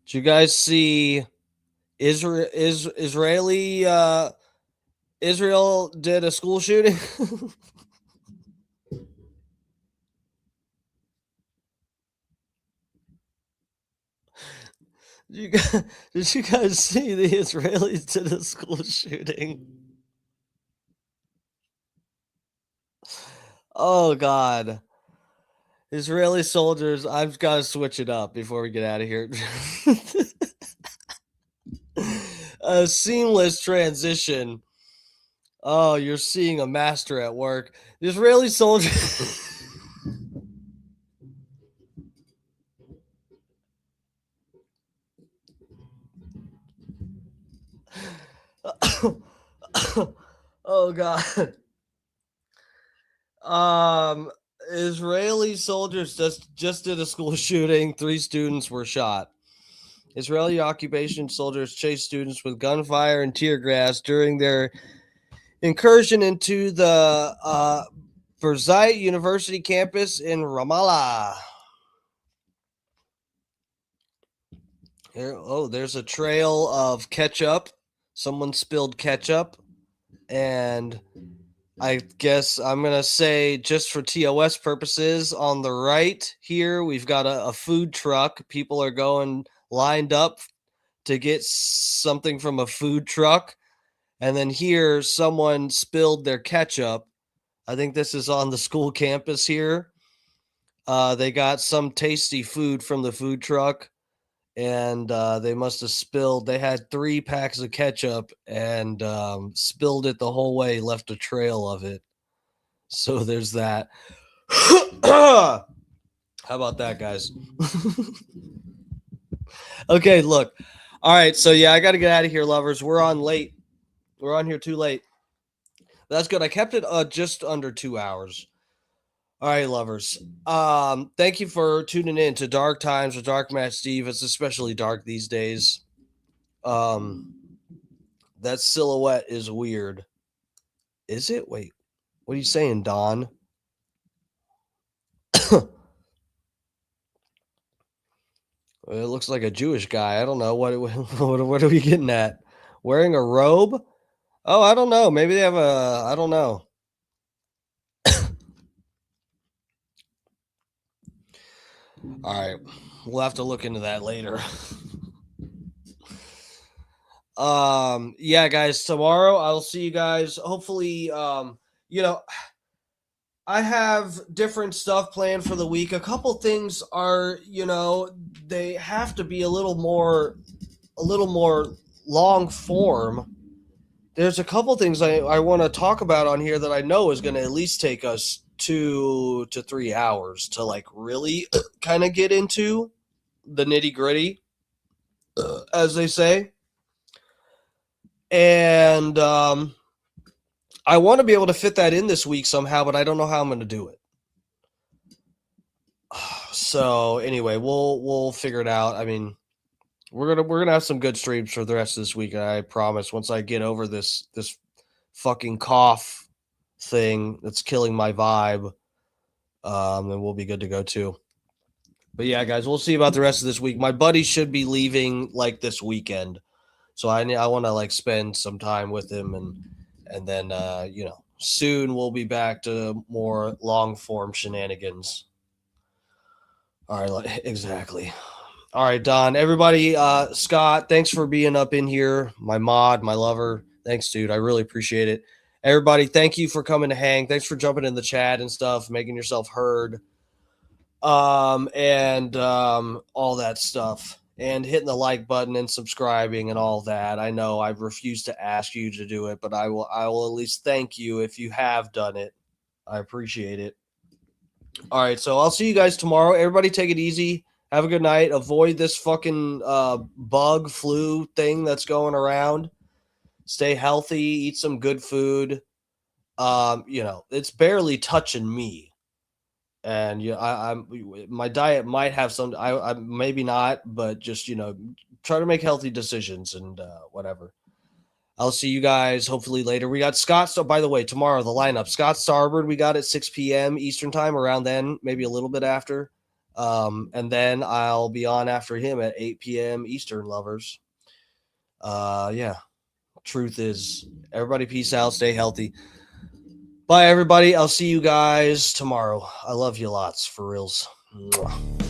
did you guys see Israeli Israel did a school shooting. Did you guys see the Israelis did a school shooting? Oh God. Israeli soldiers, I've got to switch it up before we get out of here. A seamless transition. Oh, you're seeing a master at work. The Israeli soldiers. Oh God. Israeli soldiers just did a school shooting. 3 students were shot. Israeli occupation soldiers chased students with gunfire and tear gas during their incursion into the Birzeit University campus in Ramallah. There's a trail of ketchup. Someone spilled ketchup, and I guess I'm going to say, just for TOS purposes, on the right here, we've got a food truck. People are going lined up to get something from a food truck. And then here, someone spilled their ketchup. I think this is on the school campus here. They got some tasty food from the food truck, and they must have spilled. They had 3 packs of ketchup and spilled it the whole way, left a trail of it. So there's that. How about that, guys? Okay, look. All right, so yeah, I got to get out of here, lovers. We're on late. We're on here too late. That's good. I kept it just under 2 hours. All right, lovers. Thank you for tuning in to Dark Times with Dark Match Steve. It's especially dark these days. That silhouette is weird. Is it? Wait, what are you saying, Don? It looks like a Jewish guy. I don't know. What are we getting at? Wearing a robe? Oh, I don't know. Maybe they have I don't know. All right. We'll have to look into that later. Yeah, guys, tomorrow I'll see you guys. Hopefully, I have different stuff planned for the week. A couple things are, they have to be a little more long form. There's a couple things I want to talk about on here that I know is going to at least take us 2 to 3 hours to like really kind of get into the nitty gritty, as they say. And I want to be able to fit that in this week somehow, but I don't know how I'm going to do it. So anyway, we'll figure it out. I mean, we're gonna have some good streams for the rest of this week. I promise. Once I get over this fucking cough thing that's killing my vibe, then we'll be good to go too. But yeah, guys, we'll see about the rest of this week. My buddy should be leaving like this weekend, so I want to like spend some time with him, and then soon we'll be back to more long form shenanigans. All right, exactly. All right, Don. Everybody, Scott, thanks for being up in here. My mod, my lover. Thanks, dude. I really appreciate it. Everybody, thank you for coming to hang. Thanks for jumping in the chat and stuff, making yourself heard, and all that stuff, and hitting the like button and subscribing and all that. I know I've refused to ask you to do it, but I will at least thank you if you have done it. I appreciate it. All right, so I'll see you guys tomorrow. Everybody take it easy. Have a good night. Avoid this fucking bug flu thing that's going around. Stay healthy. Eat some good food. It's barely touching me. And my diet might have some. I maybe not, but just try to make healthy decisions and whatever. I'll see you guys hopefully later. We got Scott. So by the way, tomorrow the lineup: Scott Starboard. We got at 6 p.m. Eastern time. Around then, maybe a little bit after. And then I'll be on after him at 8 p.m. Eastern, lovers. Yeah. truth is. Everybody, peace out. Stay healthy. Bye, everybody. I'll see you guys tomorrow. I love you lots, for reals. Mwah.